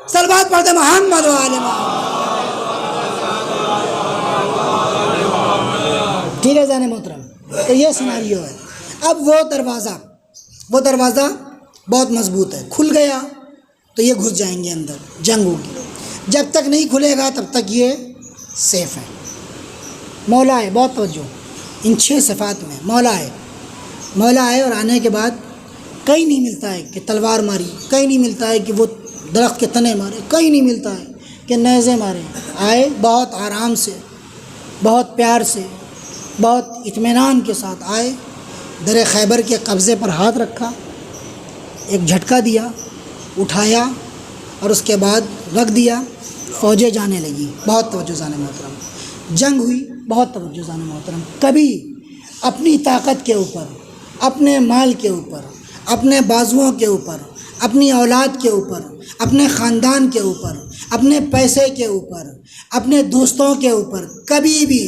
صلوات پڑھتے محمد و آل محمد. ٹھیک ہے جانے محترم، تو یہ سیناریو ہے. اب وہ دروازہ بہت مضبوط ہے، کھل گیا تو یہ گھس جائیں گے اندر، جنگ ہوگی. جب تک نہیں کھلے گا تب تک یہ سیف ہے. مولا ہے، بہت توجہ ان 6 صفات میں. مولا ہے اور آنے کے بعد کہیں نہیں ملتا ہے کہ تلوار ماری، کہیں نہیں ملتا ہے کہ وہ درخت کے تنے مارے، کہیں نہیں ملتا ہے کہ نیزے مارے. آئے بہت آرام سے، بہت پیار سے، بہت اطمینان کے ساتھ آئے. در خیبر کے قبضے پر ہاتھ رکھا، ایک جھٹکا دیا، اٹھایا اور اس کے بعد رکھ دیا. فوجیں جانے لگی. بہت توجہ جانے محترم. جنگ ہوئی، بہت توجہ جانے محترم. کبھی اپنی طاقت کے اوپر، اپنے مال کے اوپر، اپنے بازوؤں کے اوپر، اپنی اولاد کے اوپر، اپنے خاندان کے اوپر، اپنے پیسے کے اوپر، اپنے دوستوں کے اوپر، کبھی بھی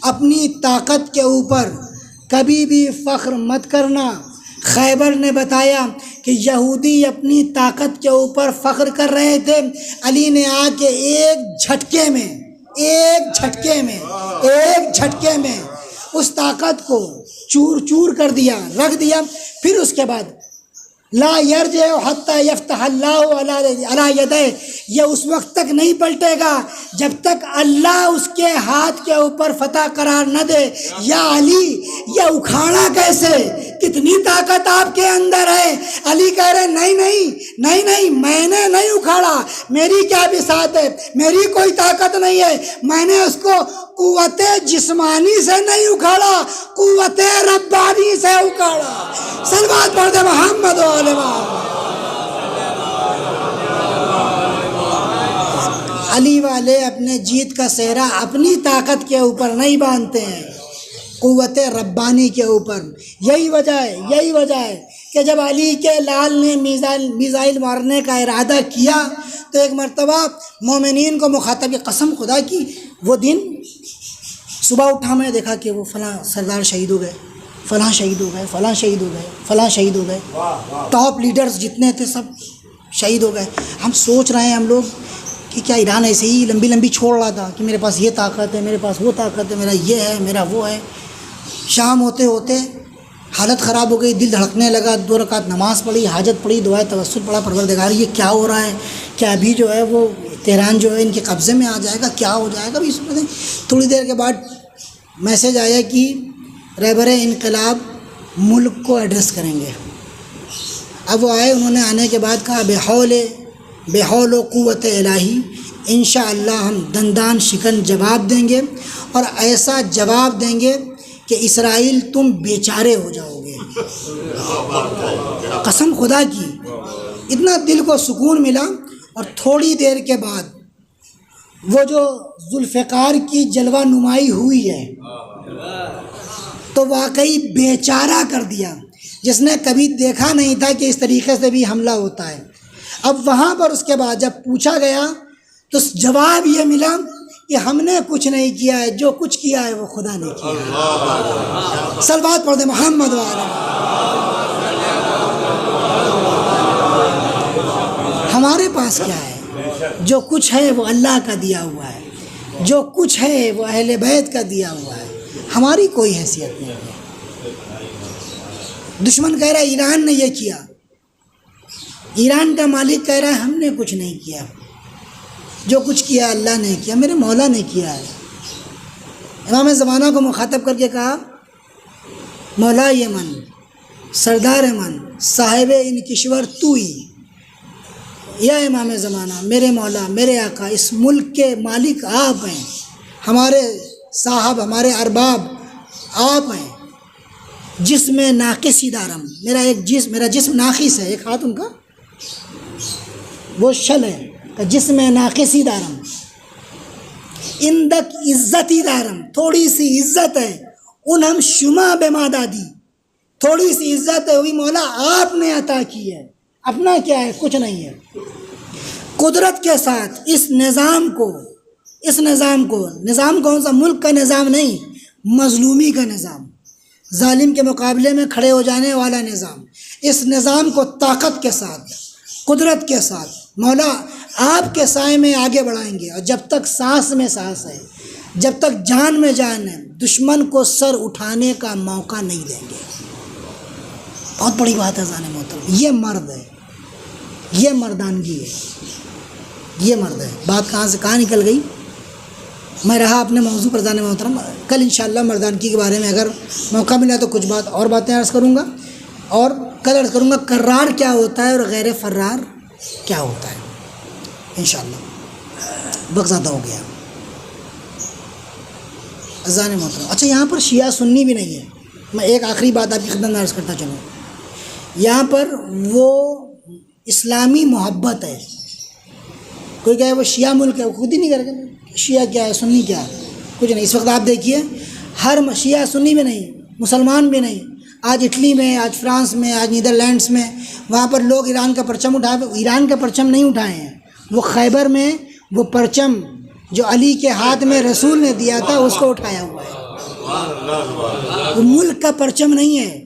اپنی طاقت کے اوپر کبھی بھی فخر مت کرنا. خیبر نے بتایا کہ یہودی اپنی طاقت کے اوپر فخر کر رہے تھے. علی نے آ کے ایک جھٹکے میں اس طاقت کو چور چور کر دیا، رکھ دیا. پھر اس کے بعد لا یرجع حتی یفتح اللہ علی یدیہ، یہ اس وقت تک نہیں پلٹے گا جب تک اللہ اس کے ہاتھ کے اوپر فتح قرار نہ دے. یا علی، یہ اکھاڑا کیسے؟ کتنی طاقت آپ کے اندر ہے؟ علی کہہ رہے نہیں، میں نے نہیں اکھاڑا، میری کیا بساط ہے، میری کوئی طاقت نہیں ہے. میں نے اس کو قوت جسمانی سے نہیں اکھاڑا، قوت ربانی سے اکھاڑا. صلوات پڑھتے محمد و آل محمد. علی والے اپنے جیت کا سہرا اپنی طاقت کے اوپر نہیں باندھتے ہیں، قوت ربانی کے اوپر. یہی وجہ ہے کہ جب علی کے لال نے میزائل مارنے کا ارادہ کیا تو ایک مرتبہ مومنین کو مخاطب، قسم خدا کی وہ دن صبح اٹھا میں نے دیکھا کہ وہ فلاں سردار شہید ہو گئے، فلاں شہید ہو گئے، فلاں شہید ہو گئے، فلاں شہید ہو گئے. ٹاپ لیڈرز جتنے تھے سب شہید ہو گئے. ہم سوچ رہے ہیں ہم لوگ کہ کیا ایران ایسے ہی لمبی چھوڑ رہا تھا کہ میرے پاس یہ طاقت ہے، میرے پاس وہ طاقت ہے، میرا یہ ہے، میرا وہ ہے. شام ہوتے ہوتے حالت خراب ہو گئی، دل دھڑکنے لگا. 2 رکعت نماز پڑھی، حاجت پڑھی، دعائے توسل پڑھا، پروردگار یہ کیا ہو رہا ہے؟ کیا ابھی جو ہے وہ تہران جو ہے ان کے قبضے میں آ جائے گا؟ کیا ہو جائے گا؟ ابھی تھوڑی دیر کے بعد میسیج آیا کہ رہبر انقلاب ملک کو ایڈریس کریں گے. اب وہ آئے، انہوں نے آنے کے بعد کہا بے حول و قوت الہی انشاءاللہ ہم دندان شکن جواب دیں گے، اور ایسا جواب دیں گے کہ اسرائیل تم بیچارے ہو جاؤ گے. قسم خدا کی اتنا دل کو سکون ملا. اور تھوڑی دیر کے بعد وہ جو ذوالفقار کی جلوہ نمائی ہوئی ہے تو واقعی بیچارہ کر دیا، جس نے کبھی دیکھا نہیں تھا کہ اس طریقے سے بھی حملہ ہوتا ہے۔ اب وہاں پر اس کے بعد جب پوچھا گیا تو جواب یہ ملا کہ ہم نے کچھ نہیں کیا ہے، جو کچھ کیا ہے وہ خدا نے کیا ہے۔ صلوات پڑھ دیں محمد وعلی۔ ہمارے پاس کیا ہے؟ جو کچھ ہے وہ اللہ کا دیا ہوا ہے، جو کچھ ہے وہ اہل بیت کا دیا ہوا ہے، ہماری کوئی حیثیت نہیں ہے۔ دشمن کہہ رہا ہے ایران نے یہ کیا، ایران کا مالک کہہ رہا ہے ہم نے کچھ نہیں کیا، جو کچھ کیا اللہ نے کیا، میرے مولا نے کیا ہے۔ امام زمانہ کو مخاطب کر کے کہا مولا یہ من، سردار من، صاحب ان کشور تو ہی، یا امام زمانہ میرے مولا میرے آقا، اس ملک کے مالک آپ ہیں، ہمارے صاحب ہمارے ارباب آپ ہیں۔ جسم ناقصی دارم، میرا جسم ناقص ہے، ایک ہاتھ ان کا وہ شل ہے، جسم ناقصی دارم، اندک عزتی دارم، تھوڑی سی عزت ہے، انہم شما بما دادی، تھوڑی سی عزت ہے وہی مولا آپ نے عطا کی ہے، اپنا کیا ہے؟ کچھ نہیں ہے۔ قدرت کے ساتھ اس نظام کو نظام کون سا؟ ملک کا نظام نہیں، مظلومی کا نظام، ظالم کے مقابلے میں کھڑے ہو جانے والا نظام، اس نظام کو طاقت کے ساتھ قدرت کے ساتھ مولا آپ کے سائے میں آگے بڑھائیں گے، اور جب تک سانس میں سانس ہے، جب تک جان میں جان ہے، دشمن کو سر اٹھانے کا موقع نہیں دیں گے۔ بہت بڑی بات ہے زانے محترم، یہ مرد ہے، یہ مردانگی ہے، یہ مرد ہے۔ بات کہاں نکل گئی؟ میں رہا اپنے موضوع پر زانے محترم، کل انشاءاللہ مردانگی کے بارے میں اگر موقع ملا تو کچھ باتیں عرض کروں گا، اور کل عرض کروں گا کرار کیا ہوتا ہے اور غیر فرار کیا ہوتا ہے انشاءاللہ۔ وقت زیادہ ہو گیا اذان محترم۔ اچھا یہاں پر شیعہ سنی بھی نہیں ہے، میں ایک آخری بات آپ کی خدمت میں عرض کرتا چلوں، یہاں پر وہ اسلامی محبت ہے۔ کوئی کہے وہ شیعہ ملک ہے، وہ خود ہی نہیں کرے گا شیعہ کیا ہے سنی کیا ہے، کچھ نہیں۔ اس وقت آپ دیکھیے ہر شیعہ سنی بھی نہیں، مسلمان بھی نہیں، آج اٹلی میں، آج فرانس میں، آج نیدرلینڈس میں، وہاں پر لوگ ایران کا پرچم ایران کا پرچم نہیں اٹھائے ہیں، وہ خیبر میں وہ پرچم جو علی کے ہاتھ میں رسول نے دیا تھا اس کو اٹھایا ہوا ہے۔ وہ ملک کا پرچم نہیں ہے،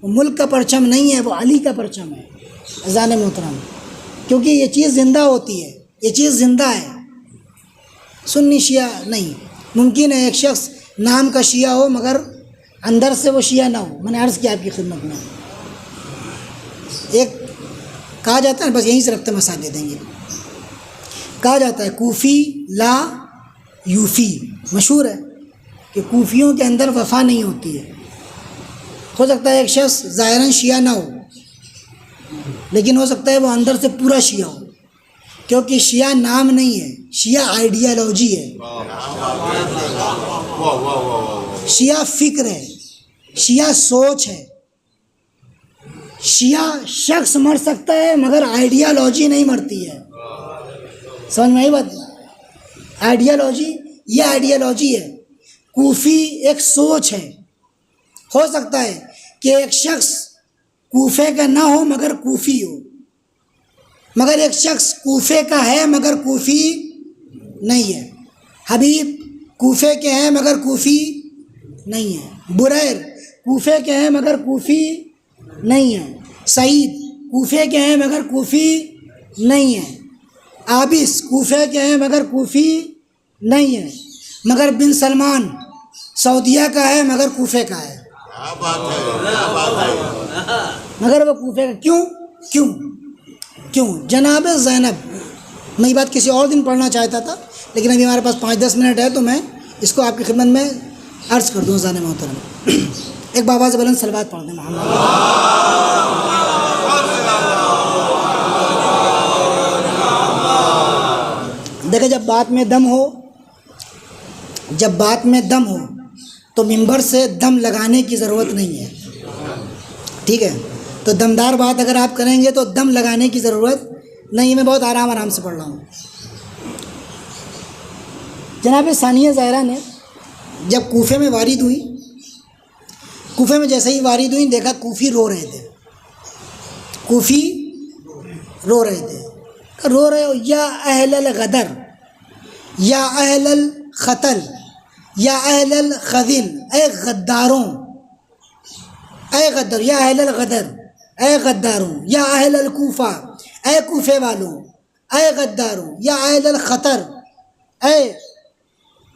وہ ملک کا پرچم نہیں ہے، وہ علی کا پرچم ہے اذان محترم، کیونکہ یہ چیز زندہ ہوتی ہے، یہ چیز زندہ ہے۔ سنی شیعہ نہیں، ممکن ہے ایک شخص نام کا شیعہ ہو مگر اندر سے وہ شیعہ نہ ہو۔ میں نے عرض کیا آپ کی خدمت میں، ایک کہا جاتا ہے، بس یہیں سے ربط مسائل دے دیں گے، کہا جاتا ہے کوفی لا یوفی، مشہور ہے کہ کوفیوں کے اندر وفا نہیں ہوتی ہے۔ ہو سکتا ہے ایک شخص ظاہراً شیعہ نہ ہو لیکن ہو سکتا ہے وہ اندر سے پورا شیعہ ہو، کیونکہ شیعہ نام نہیں ہے، شیعہ آئیڈیالوجی ہے، شیعہ فکر ہے، شیعہ سوچ ہے۔ شیعہ شخص مر سکتا ہے مگر آئیڈیالوجی نہیں مرتی ہے، سمجھ میں آئی بات؟ آئیڈیالوجی یہ آئیڈیالوجی ہے، کوفی ایک سوچ ہے۔ ہو سکتا ہے کہ ایک شخص کوفے کا نہ ہو مگر کوفی ہو، مگر ایک شخص کوفے کا ہے مگر کوفی نہیں ہے۔ حبیب کوفے کے ہیں مگر کوفی نہیں ہے، بریر کوفے کے ہیں مگر کوفی نہیں ہے، سعید کوفے کے ہیں مگر کوفی نہیں ہے، عابس کوفے کے ہیں مگر کوفی نہیں ہے، مگر بن سلمان سعودیہ کا ہے مگر کوفے کا ہے، مگر وہ کوفے کا کیوں جناب زینب۔ میں یہ بات کسی اور دن پڑھنا چاہتا تھا لیکن ابھی ہمارے پاس 5-10 منٹ ہے تو میں اس کو آپ کی خدمت میں عرض کر دوں زانے محترم۔ ایک بابا سے بلند صلوات پڑھ دیں محمد۔ دیکھیں جب بات میں دم ہو تو منبر سے دم لگانے کی ضرورت نہیں ہے، ٹھیک ہے؟ تو دمدار بات اگر آپ کریں گے تو دم لگانے کی ضرورت نہیں میں بہت آرام سے پڑھ رہا ہوں. جناب ثانیہ زہرا نے جب کوفے میں وارد ہوئی، کوفے میں جیسے ہی وارد ہوئی دیکھا کوفی رو رہے تھے. کوفی رو رہے تھے، رو رہے ہو یا اہل الغدر، یا اہل الخطل، یا اہل الخذل، اے غداروں، اے غدر، یا اہل الغدر، اے غداروں، یا اہل الکوفہ، اے کوفے والوں، اے غداروں، یا اہل الخطر، اے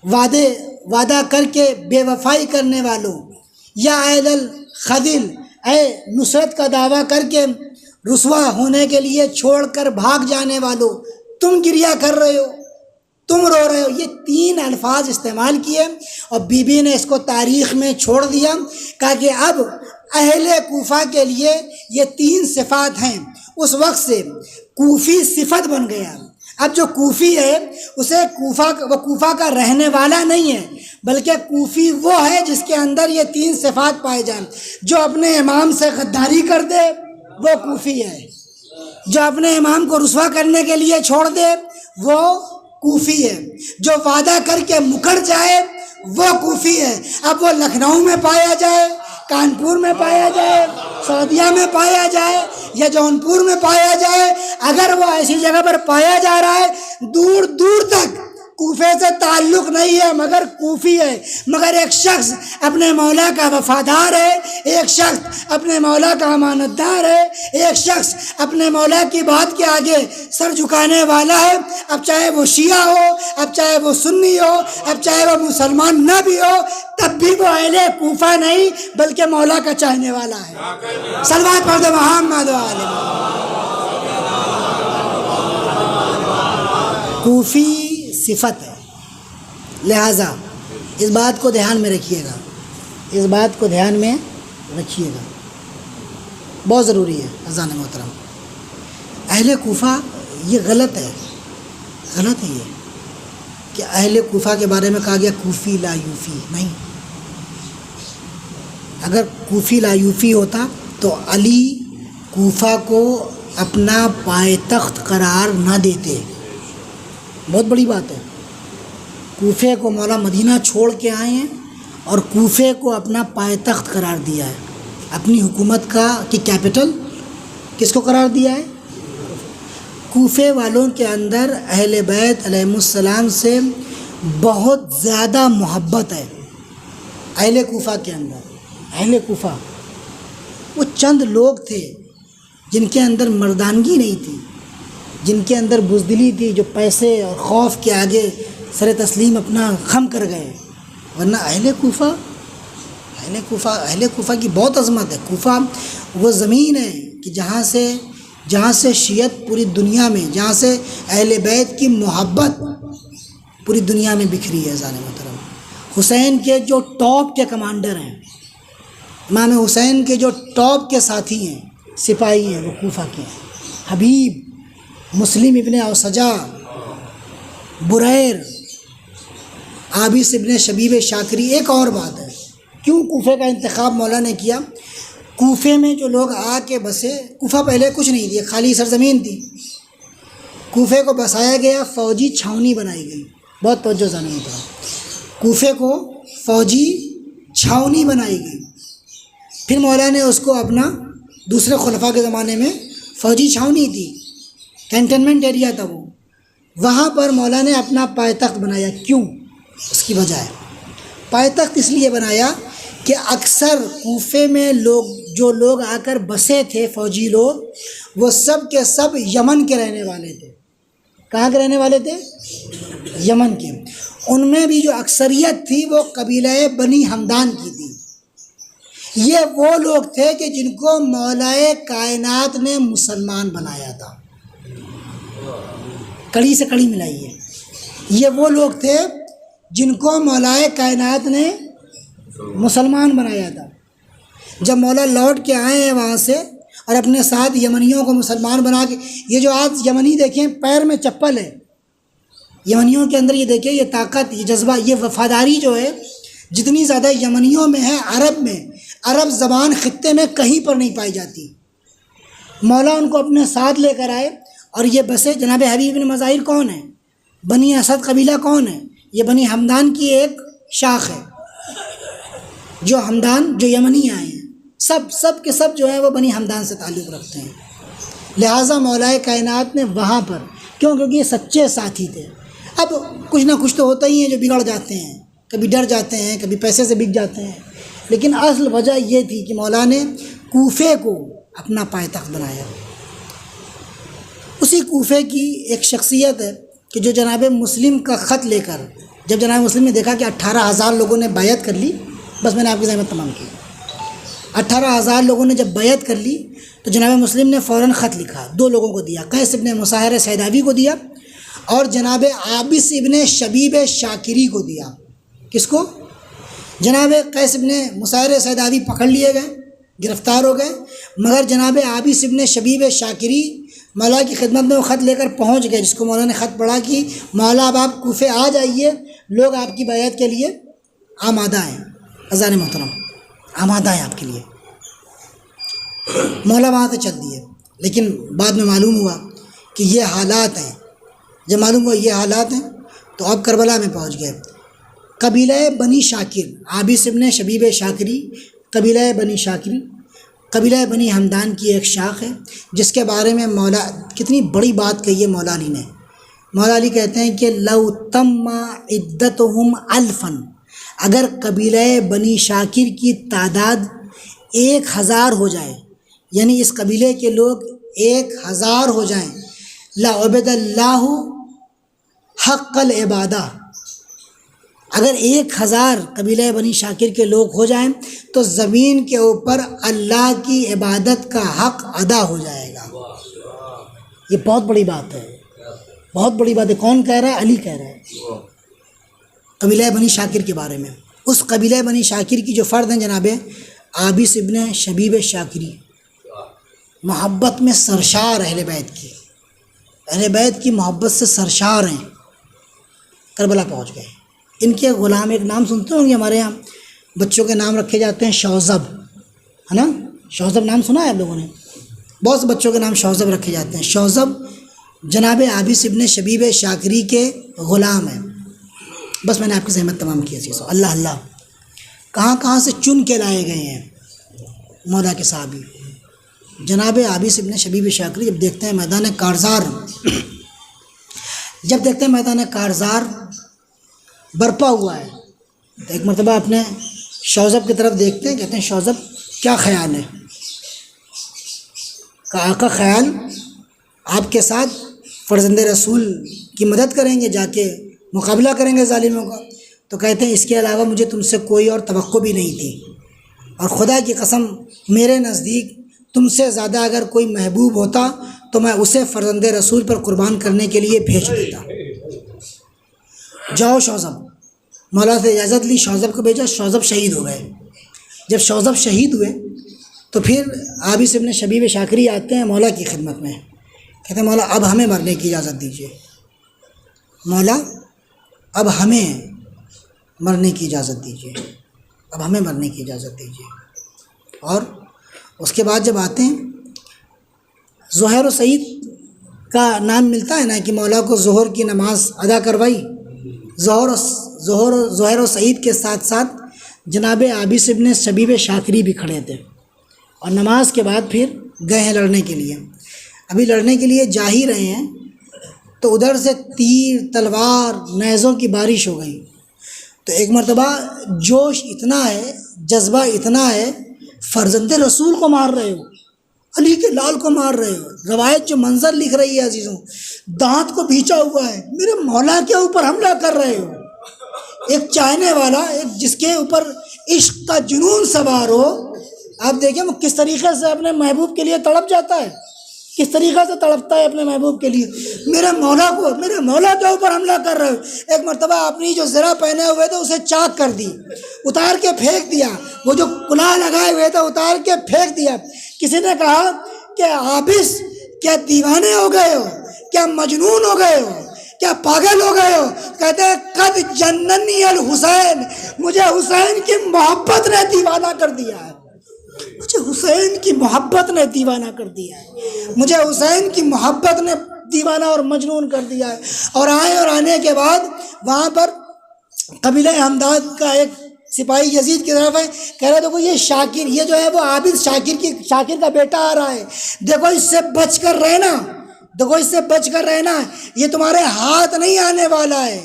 وعدہ کر کے بے وفائی کرنے والوں، یا اہل الخذل، اے نصرت کا دعویٰ کر کے رسوا ہونے کے لیے چھوڑ کر بھاگ جانے والوں، تم گریہ کر رہے ہو، تم رو رہے ہو. یہ 3 الفاظ استعمال کیے اور بی بی نے اس کو تاریخ میں چھوڑ دیا، کہا کہ اب اہل کوفہ کے لیے یہ 3 صفات ہیں. اس وقت سے کوفی صفت بن گیا. اب جو کوفی ہے اسے وہ کوفہ کا رہنے والا نہیں ہے، بلکہ کوفی وہ ہے جس کے اندر یہ 3 صفات پائے جائیں. جو اپنے امام سے غداری کر دے وہ کوفی ہے، جو اپنے امام کو رسوا کرنے کے لیے چھوڑ دے وہ کوفی ہے، جو وعدہ کر کے مکر جائے وہ کوفی ہے. اب وہ لکھنؤ میں پایا جائے، کانپور میں پایا جائے، سعودیہ میں پایا جائے یا جونپور میں پایا جائے، اگر وہ ایسی جگہ پر پایا جا رہا ہے دور دور تک کوفے سے تعلق نہیں ہے مگر کوفی ہے. مگر ایک شخص اپنے مولا کا وفادار ہے، ایک شخص اپنے مولا کا امانت دار ہے، ایک شخص اپنے مولا کی بات کے آگے سر جھکانے والا ہے. اب چاہے وہ شیعہ ہو، اب چاہے وہ سنی ہو، اب چاہے وہ مسلمان نہ بھی ہو، تب بھی وہ اہل کوفہ نہیں بلکہ مولا کا چاہنے والا ہے. صلوات پڑھ دے محمد و آل محمد. کوفی صفت ہے، لہٰذا اس بات کو دھیان میں رکھیے گا، اس بات کو دھیان میں رکھیے گا، بہت ضروری ہے. اذان محترم، اہل کوفہ یہ غلط ہے یہ کہ اہل کوفہ کے بارے میں کہا گیا کوفی لا یوفی. نہیں، اگر کوفی لا یوفی ہوتا تو علی کوفہ کو اپنا پائے تخت قرار نہ دیتے. بہت بڑی بات ہے. کوفے کو مولا مدینہ چھوڑ کے آئے ہیں اور کوفے کو اپنا پائے تخت قرار دیا ہے، اپنی حکومت کی کیپٹل کس کو قرار دیا ہے؟ کوفے والوں کے اندر اہل بیت علیہم السلام سے بہت زیادہ محبت ہے. اہل کوفہ کے اندر، اہل کوفہ وہ چند لوگ تھے جن کے اندر مردانگی نہیں تھی، جن کے اندر بزدلی تھی، جو پیسے اور خوف کے آگے سر تسلیم اپنا خم کر گئے. ورنہ اہل کوفہ کی بہت عظمت ہے. کوفہ وہ زمین ہے کہ جہاں سے شیعت پوری دنیا میں، جہاں سے اہل بیت کی محبت پوری دنیا میں بکھری ہے. ذان محترم، حسین کے جو ٹاپ کے کمانڈر ہیں، امام حسین کے جو ٹاپ کے ساتھی ہیں، سپاہی ہیں، وہ کوفہ کے ہیں. حبیب، مسلم ابن اوسجا، بریر، عابس ابن شبیب شاکری. ایک اور بات ہے کیوں کوفے کا انتخاب مولا نے کیا. کوفے میں جو لوگ آ کے بسے، کوفہ پہلے کچھ نہیں تھی، خالی سرزمین تھی. کوفے کو بسایا گیا، فوجی چھاؤنی بنائی گئی. بہت توجہ جانے ہوتا ہے. کوفے کو فوجی چھاؤنی بنائی گئی. پھر مولا نے اس کو اپنا، دوسرے خلفاء کے زمانے میں فوجی چھاؤنی تھی، کینٹنمنٹ ایریا تھا وہ، وہاں پر مولا نے اپنا پائے تخت بنایا. کیوں؟ اس کی وجہ ہے. پائے تخت اس لیے بنایا کہ اکثر کوفے میں جو لوگ آ کر بسے تھے، فوجی لوگ، وہ سب کے سب یمن کے رہنے والے تھے. کہاں کے رہنے والے تھے؟ یمن کے. ان میں بھی جو اکثریت تھی وہ قبیلہ بنی ہمدان کی تھی. یہ وہ لوگ تھے کہ جن کو مولا کائنات نے مسلمان بنایا تھا. کڑی سے کڑی ملائیے. یہ وہ لوگ تھے جن کو مولا کائنات نے مسلمان بنایا تھا. جب مولا لوٹ کے آئے ہیں وہاں سے اور اپنے ساتھ یمنیوں کو مسلمان بنا کے، یہ جو آج یمنی دیکھیں پیر میں چپل ہے، یمنیوں کے اندر یہ دیکھیں، یہ طاقت، یہ جذبہ، یہ وفاداری جو ہے جتنی زیادہ یمنیوں میں ہے، عرب زبان خطے میں کہیں پر نہیں پائی جاتی. مولا ان کو اپنے ساتھ لے کر آئے اور یہ بسیں جناب حبیب بن مظاہر کون ہیں؟ بنی اسد قبیلہ کون ہے؟ یہ بنی ہمدان کی ایک شاخ ہے، جو ہمدان جو یمنی آئے ہیں، سب کے سب جو ہیں وہ بنی ہمدان سے تعلق رکھتے ہیں۔ لہٰذا مولا کائنات نے وہاں پر کیونکہ یہ سچے ساتھی تھے۔ اب کچھ نہ کچھ تو ہوتا ہی ہے جو بگڑ جاتے ہیں، کبھی ڈر جاتے ہیں، کبھی پیسے سے بک جاتے ہیں، لیکن اصل وجہ یہ تھی کہ مولا نے کوفے کو اپنا پائے تخت بنایا۔ اسی کوفے کی ایک شخصیت ہے کہ جو جناب مسلم کا خط لے کر، جب جناب مسلم نے دیکھا کہ 18,000 لوگوں نے بیعت کر لی، بس میں نے آپ کی زحمت تمام کی، 18,000 لوگوں نے جب بیعت کر لی تو جناب مسلم نے فوراً خط لکھا، 2 لوگوں کو دیا، قیس ابن مساہر سیداوی کو دیا اور جناب عابس ابن شبیب شاکری کو دیا۔ کس کو؟ جناب قیس ابن مساہر سیداوی پکڑ لیے گئے، گرفتار ہو گئے، مگر جناب عابس ابن شبیب شاکری مولا کی خدمت میں وہ خط لے کر پہنچ گئے، جس کو مولا نے خط پڑھا کہ مولا اب آپ کوفے آ جائیے، لوگ آپ کی بیعت کے لیے آمادہ ہیں۔ اذان محترم، آمادہ ہیں آپ کے لیے۔ مولا وہاں سے چل دیے، لیکن بعد میں معلوم ہوا کہ یہ حالات ہیں۔ جب معلوم ہوا یہ حالات ہیں تو اب کربلا میں پہنچ گئے۔ قبیلہ بنی شاکر، عابس ابن شبیب شاکری، قبیلہ بنی شاکری قبیلہ بنی ہمدان کی ایک شاخ ہے، جس کے بارے میں مولا کتنی بڑی بات کہی ہے مولا علی نے۔ مولا علی کہتے ہیں کہ لو تم عدتہم الفاً، اگر قبیلہ بنی شاکر کی تعداد 1000 ہو جائے، یعنی اس قبیلے کے لوگ 1000 ہو جائیں، لعبد اللہ حق العبادہ، اگر 1000 قبیلہ بنی شاکر کے لوگ ہو جائیں تو زمین کے اوپر اللہ کی عبادت کا حق ادا ہو جائے گا۔ یہ بہت بڑی بات ہے، بہت بڑی بات ہے۔ کون کہہ رہا ہے؟ علی کہہ رہا ہے قبیلہ بنی شاکر کے بارے میں۔ اس قبیلہ بنی شاکر کی جو فرد ہیں جناب عابس ابن شبیب شاکری، محبت میں سرشار، اہل بیت کی محبت سے سرشار ہیں، کربلا پہنچ گئے۔ ان کے غلام ایک نام سنتے ہوں گے، ہمارے یہاں بچوں کے نام رکھے جاتے ہیں شوذب، ہے نا؟ شوذب نام سنا ہے آپ لوگوں نے؟ بہت سے بچوں کے نام شوذب رکھے جاتے ہیں۔ شوذب جناب عابس ابن شبیب شاکری کے غلام ہیں۔ بس میں نے آپ کی زحمت تمام کی عزیزو۔ اللہ اللہ، کہاں سے چن کے لائے گئے ہیں مولا کے صحابی۔ جناب عابس ابن شبیب شاکری جب دیکھتے ہیں میدان کارزار برپا ہوا ہے، تو ایک مرتبہ اپنے شوذب کی طرف دیکھتے ہیں، کہتے ہیں شوذب کیا خیال ہے؟ کہ آقا خیال آپ کے ساتھ فرزند رسول کی مدد کریں گے، جا کے مقابلہ کریں گے ظالموں کا۔ تو کہتے ہیں اس کے علاوہ مجھے تم سے کوئی اور توقع بھی نہیں تھی، اور خدا کی قسم میرے نزدیک تم سے زیادہ اگر کوئی محبوب ہوتا تو میں اسے فرزند رسول پر قربان کرنے کے لیے بھیج دیتا۔ جاؤ شوذب، مولا سے اجازت لی، شوذب کو بھیجا، شوذب شہید ہو گئے۔ جب شوذب شہید ہوئے تو پھر عابس ابن شبیب شاکری آتے ہیں مولا کی خدمت میں، کہتے ہیں مولا اب ہمیں مرنے کی اجازت دیجیے، مولا اب ہمیں مرنے کی اجازت دیجیے، اب ہمیں مرنے کی اجازت دیجیے۔ اور اس کے بعد جب آتے ہیں زہیر و سعید کا نام ملتا ہے نا کہ مولا کو ظہر کی نماز ادا کروائی، زہیر و سعید کے ساتھ ساتھ جناب عابس ابن شبیب شاکری بھی کھڑے تھے، اور نماز کے بعد پھر گئے ہیں لڑنے کے لیے۔ ابھی لڑنے کے لیے جا ہی رہے ہیں تو ادھر سے تیر تلوار نیزوں کی بارش ہو گئی۔ تو ایک مرتبہ جوش اتنا ہے، جذبہ اتنا ہے، فرزند رسول کو مار رہے ہو، علی کے لال کو مار رہے ہو۔ روایت جو منظر لکھ رہی ہے عزیزوں، دانت کو بھینچا ہوا ہے، میرے مولا کے اوپر حملہ کر رہے ہو۔ ایک چاہنے والا، ایک جس کے اوپر عشق کا جنون سوار ہو، آپ دیکھیں وہ کس طریقے سے اپنے محبوب کے لیے تڑپ جاتا ہے، کس طریقے سے تڑپتا ہے اپنے محبوب کے لیے۔ میرے مولا کے اوپر حملہ کر رہے ہو۔ ایک مرتبہ اپنی جو زرہ پہنے ہوئے تھے اسے چاک کر دی، اتار کے پھینک دیا، وہ جو کلاه لگائے ہوئے تھے اتار کے پھینک دیا۔ کسی نے کہا کہ عابس کیا دیوانے ہو گئے ہو، کیا مجنون ہو گئے ہو، کیا پاگل ہو گئے ہو؟ کہتے ہیں قد جننی الحسین، مجھے حسین کی محبت نے دیوانہ کر دیا ہے، مجھے حسین کی محبت نے دیوانہ کر دیا ہے، مجھے حسین کی محبت نے دیوانہ اور مجنون کر دیا ہے۔ اور آنے کے بعد وہاں پر قبیلہ حمدان کا ایک سپاہی یزید کی طرف ہے، کہہ رہا دیکھو یہ شاکر، یہ جو ہے وہ عابد شاکر کا بیٹا آ رہا ہے، دیکھو اس سے بچ کر رہنا، دیکھو اس سے بچ کر رہنا، یہ تمہارے ہاتھ نہیں آنے والا ہے۔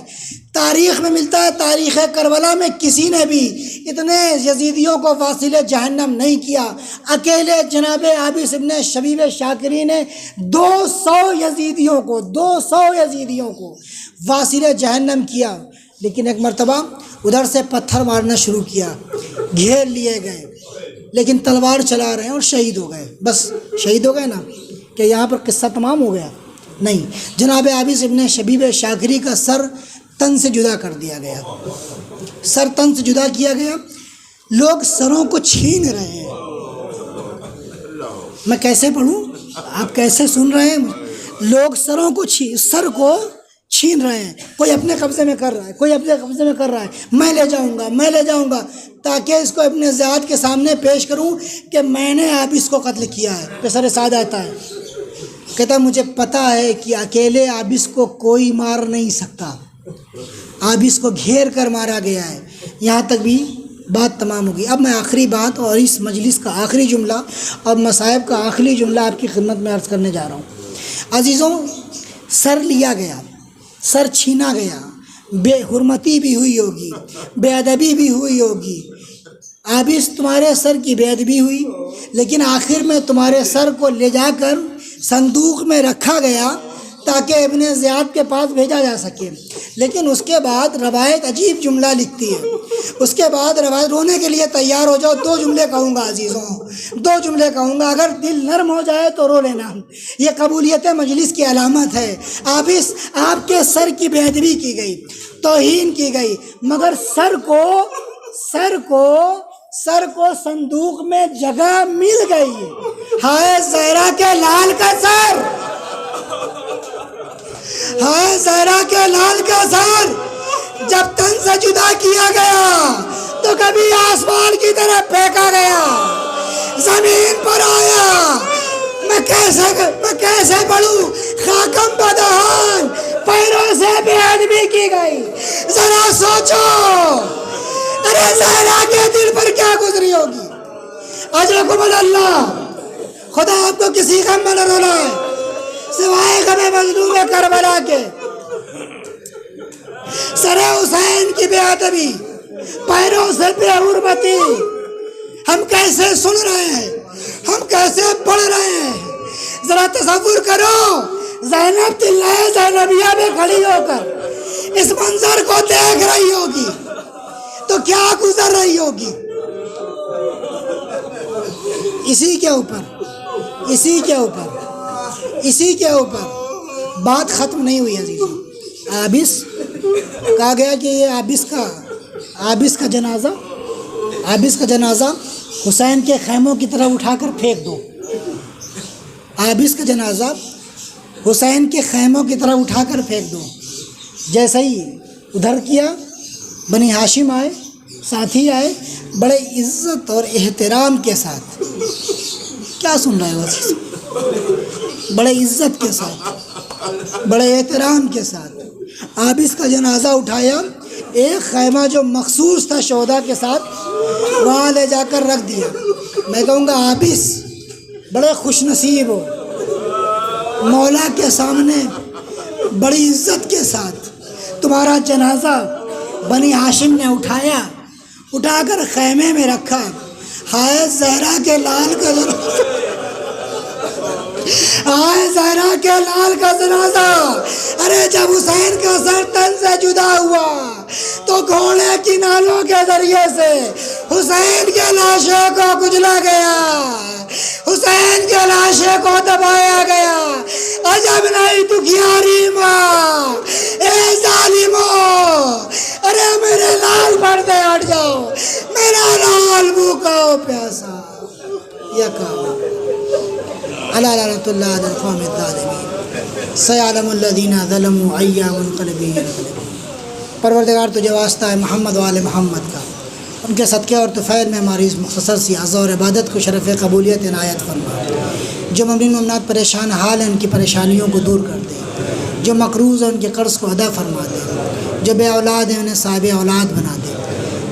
تاریخ میں ملتا ہے، تاریخ کربلا میں کسی نے بھی اتنے یزیدیوں کو واصل جہنم نہیں کیا، اکیلے جناب عابس ابن شبیب شاکری نے 200 یزیدیوں کو واصل جہنم کیا۔ لیکن ایک مرتبہ ادھر سے پتھر مارنا شروع کیا، گھیر لیے گئے، لیکن تلوار چلا رہے ہیں اور شہید ہو گئے۔ بس شہید ہو گئے نا، کہ یہاں پر قصہ تمام ہو گیا؟ نہیں، جناب عابس ابن شبیب شاکری کا سر تن سے جدا کر دیا گیا، سر تن سے جدا کیا گیا۔ لوگ سروں کو چھین رہے ہیں، میں کیسے پڑھوں، آپ کیسے سن رہے ہیں؟ لوگ سروں کو سر کو چھین رہے ہیں، کوئی اپنے قبضے میں کر رہا ہے، کوئی اپنے قبضے میں کر رہا ہے، میں لے جاؤں گا تاکہ اس کو اپنے ذات کے سامنے پیش کروں کہ میں نے عابس کو قتل کیا ہے۔ پہ سر سعد آتا ہے، کہتا ہے مجھے پتہ ہے کہ اکیلے عابس کو کوئی مار نہیں سکتا، عابس کو گھیر کر مارا گیا ہے۔ یہاں تک بھی بات تمام ہوگی۔ اب میں آخری بات اور اس مجلس کا آخری جملہ اور مصائب کا آخری جملہ آپ کی خدمت میں عرض کرنے جا رہا ہوں۔ عزیزوں، سر لیا گیا، سر چھینا گیا، بے حرمتی بھی ہوئی ہوگی، بے ادبی بھی ہوئی ہوگی، عابس تمہارے سر کی بے ادبی ہوئی، لیکن آخر میں تمہارے سر کو لے جا کر صندوق میں رکھا گیا تاکہ ابن زیاد کے پاس بھیجا جا سکے۔ لیکن اس کے بعد روایت عجیب جملہ لکھتی ہے، اس کے بعد روایت، رونے کے لیے تیار ہو جاؤ، 2 جملے کہوں گا عزیزوں، 2 جملے کہوں گا، اگر دل نرم ہو جائے تو رو لینا، یہ قبولیت مجلس کی علامت ہے۔ عابس، آپ کے سر کی بے ادبی کی گئی، توہین کی گئی، مگر سر کو صندوق میں جگہ مل گئی۔ ہائے زہرا کے لال کا سر، ہائے زہرا کے لال کا سر، جب تن سے جدا کیا گیا تو کبھی آسمان کی طرف پھینکا گیا، زمین پر آیا، میں کیسے پڑھوں، خاکم بدہان، پیروں سے بے ادبی کی گئی۔ ذرا سوچو، ارے زہرا کے دل پر کیا گزری ہوگی۔ اجرکم اللہ، خدا آپ کو کسی غم میں نہ رونا ہے سوائے غم مظلوم کربلا کے۔ سر حسین کی بے ادبی، پیروں سے بے حرمتی، ہم کیسے سن رہے ہیں، ہم کیسے پڑھ رہے ہیں۔ ذرا تصور کرو، زینب تلائے زینبیہ میں کھڑی ہو کر اس منظر کو دیکھ رہی ہوگی تو کیا گزر رہی ہوگی۔ اسی کے اوپر بات ختم نہیں ہوئی عزیزوں۔ عابس کہا گیا کہ یہ عابس کا جنازہ حسین کے خیموں کی طرف اٹھا کر پھینک دو۔ عابس کا جنازہ حسین کے خیموں کی طرف اٹھا کر پھینک دو۔ جیسا ہی ادھر کیا، بنی ہاشم آئے، ساتھی آئے، بڑے عزت اور احترام کے ساتھ، کیا سن رہے ہو، بڑے عزت کے ساتھ، بڑے احترام کے ساتھ عابس کا جنازہ اٹھایا، ایک خیمہ جو مخصوص تھا شہداء کے ساتھ وہاں لے جا کر رکھ دیا۔ میں کہوں گا عابس بڑے خوش نصیب ہو، مولا کے سامنے بڑی عزت کے ساتھ تمہارا جنازہ بنی ہاشم نے اٹھا کر خیمے میں رکھا۔ ہائے زہرا کے لال کا جنازہ، ہائے زہرا کے لال کا جنازہ۔ ارے جب حسین کا سر تن سے جدا ہوا تو گھوڑے کی نالوں کے ذریعے سے حسین کے لاشوں کو کچلا گیا، حسین کے لاشوں کو دبایا گیا۔ عجب نہیں دکھیاری ماں، اے ظالموں، ارے میرے لال پردے ہٹ جاؤ، میرا لال بھوکا ہو پیاسا۔ الا لعنۃ اللہ علی القوم الظالمین، سیعلم الذین ظلموا ای منقلب ینقلبون۔ پروردگار تجھے واسطہ ہے محمد و آل محمد کا، ان کے صدقے اور طفیل میں ہماری اس مختصر سی عزا اور عبادت کو شرف قبولیت عنایت فرما۔ جو ممنون ممنات پریشان حال ہیں ان کی پریشانیوں کو دور کر دے، جو مقروض ہیں ان کے قرض کو ادا فرما دے، جو بے اولاد ہیں انہیں صاحب اولاد بنا دے،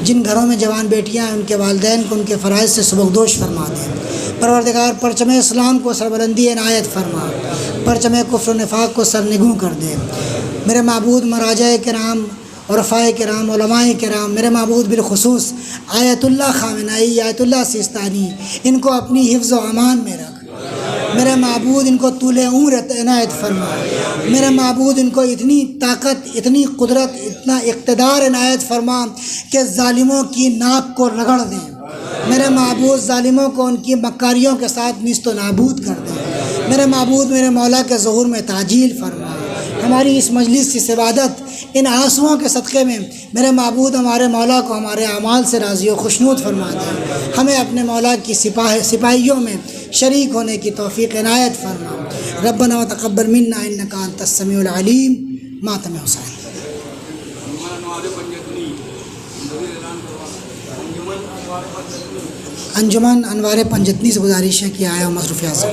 جن گھروں میں جوان بیٹیاں ہیں ان کے والدین کو ان کے فرائض سے سبکدوش فرما دے۔ پروردگار پرچم اسلام کو سربلندی عنایت فرما، پرچم کفر و نفاق کو سرنگوں کر دے۔ میرے معبود مراجع کرام، عرفاء کرام، علماء کرام، میرے معبود بالخصوص آیت اللہ خامنائی، آیت اللہ سیستانی، ان کو اپنی حفظ و امان میں رکھ۔ میرے معبود ان کو طول عمر عنایت فرما۔ میرے معبود ان کو اتنی طاقت، اتنی قدرت، اتنا اقتدار عنایت فرما کہ ظالموں کی ناک کو رگڑ دیں۔ میرے معبود ظالموں کو ان کی مکاریوں کے ساتھ نیست و نابود کر دیں۔ میرے معبود میرے مولا کے ظہور میں تعجیل فرما۔ ہماری اس مجلس کی عبادت ان آنسوؤں کے صدقے میں میرے معبود ہمارے مولا کو ہمارے اعمال سے راضی و خوشنود فرما دیں۔ ہمیں اپنے مولا کی سپاہیوں میں شریک ہونے کی توفیق عنایت فرما۔ ربنا وتقبل منا انک انت السمیع العلیم۔ ماتم حسین۔ انجمن انوار پنجتنی سے گزارش ہے کہ آیا مصروف اعظم۔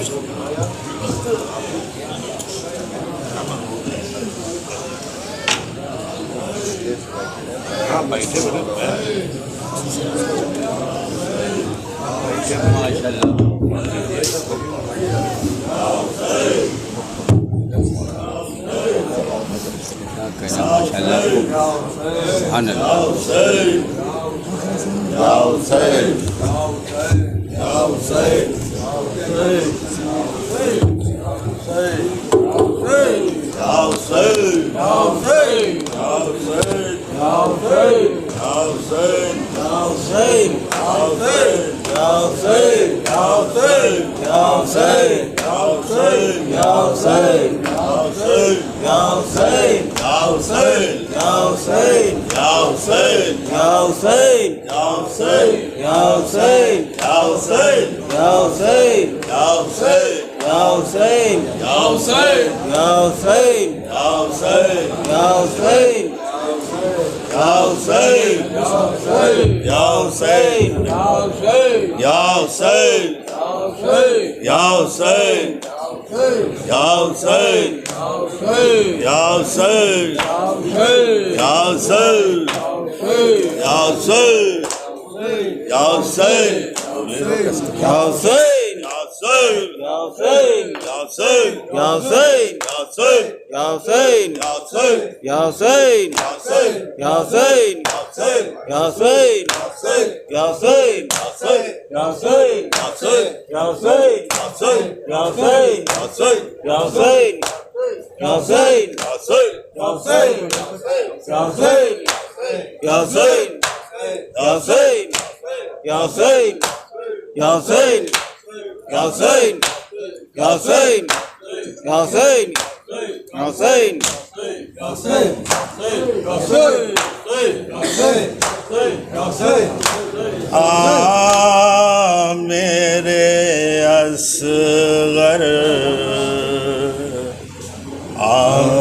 میرے اصغر،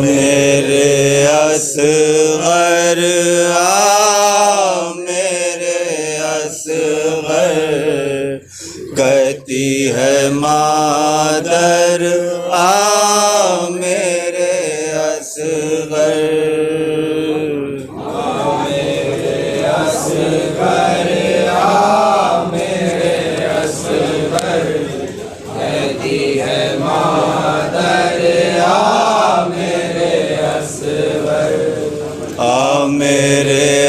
میرے اصغر، میرے اصغر، کہتی ہے مادر میرے اصغر، میرے اصغر، میرے اصغر، کہتی ہے مادر میرے اصغر، میرے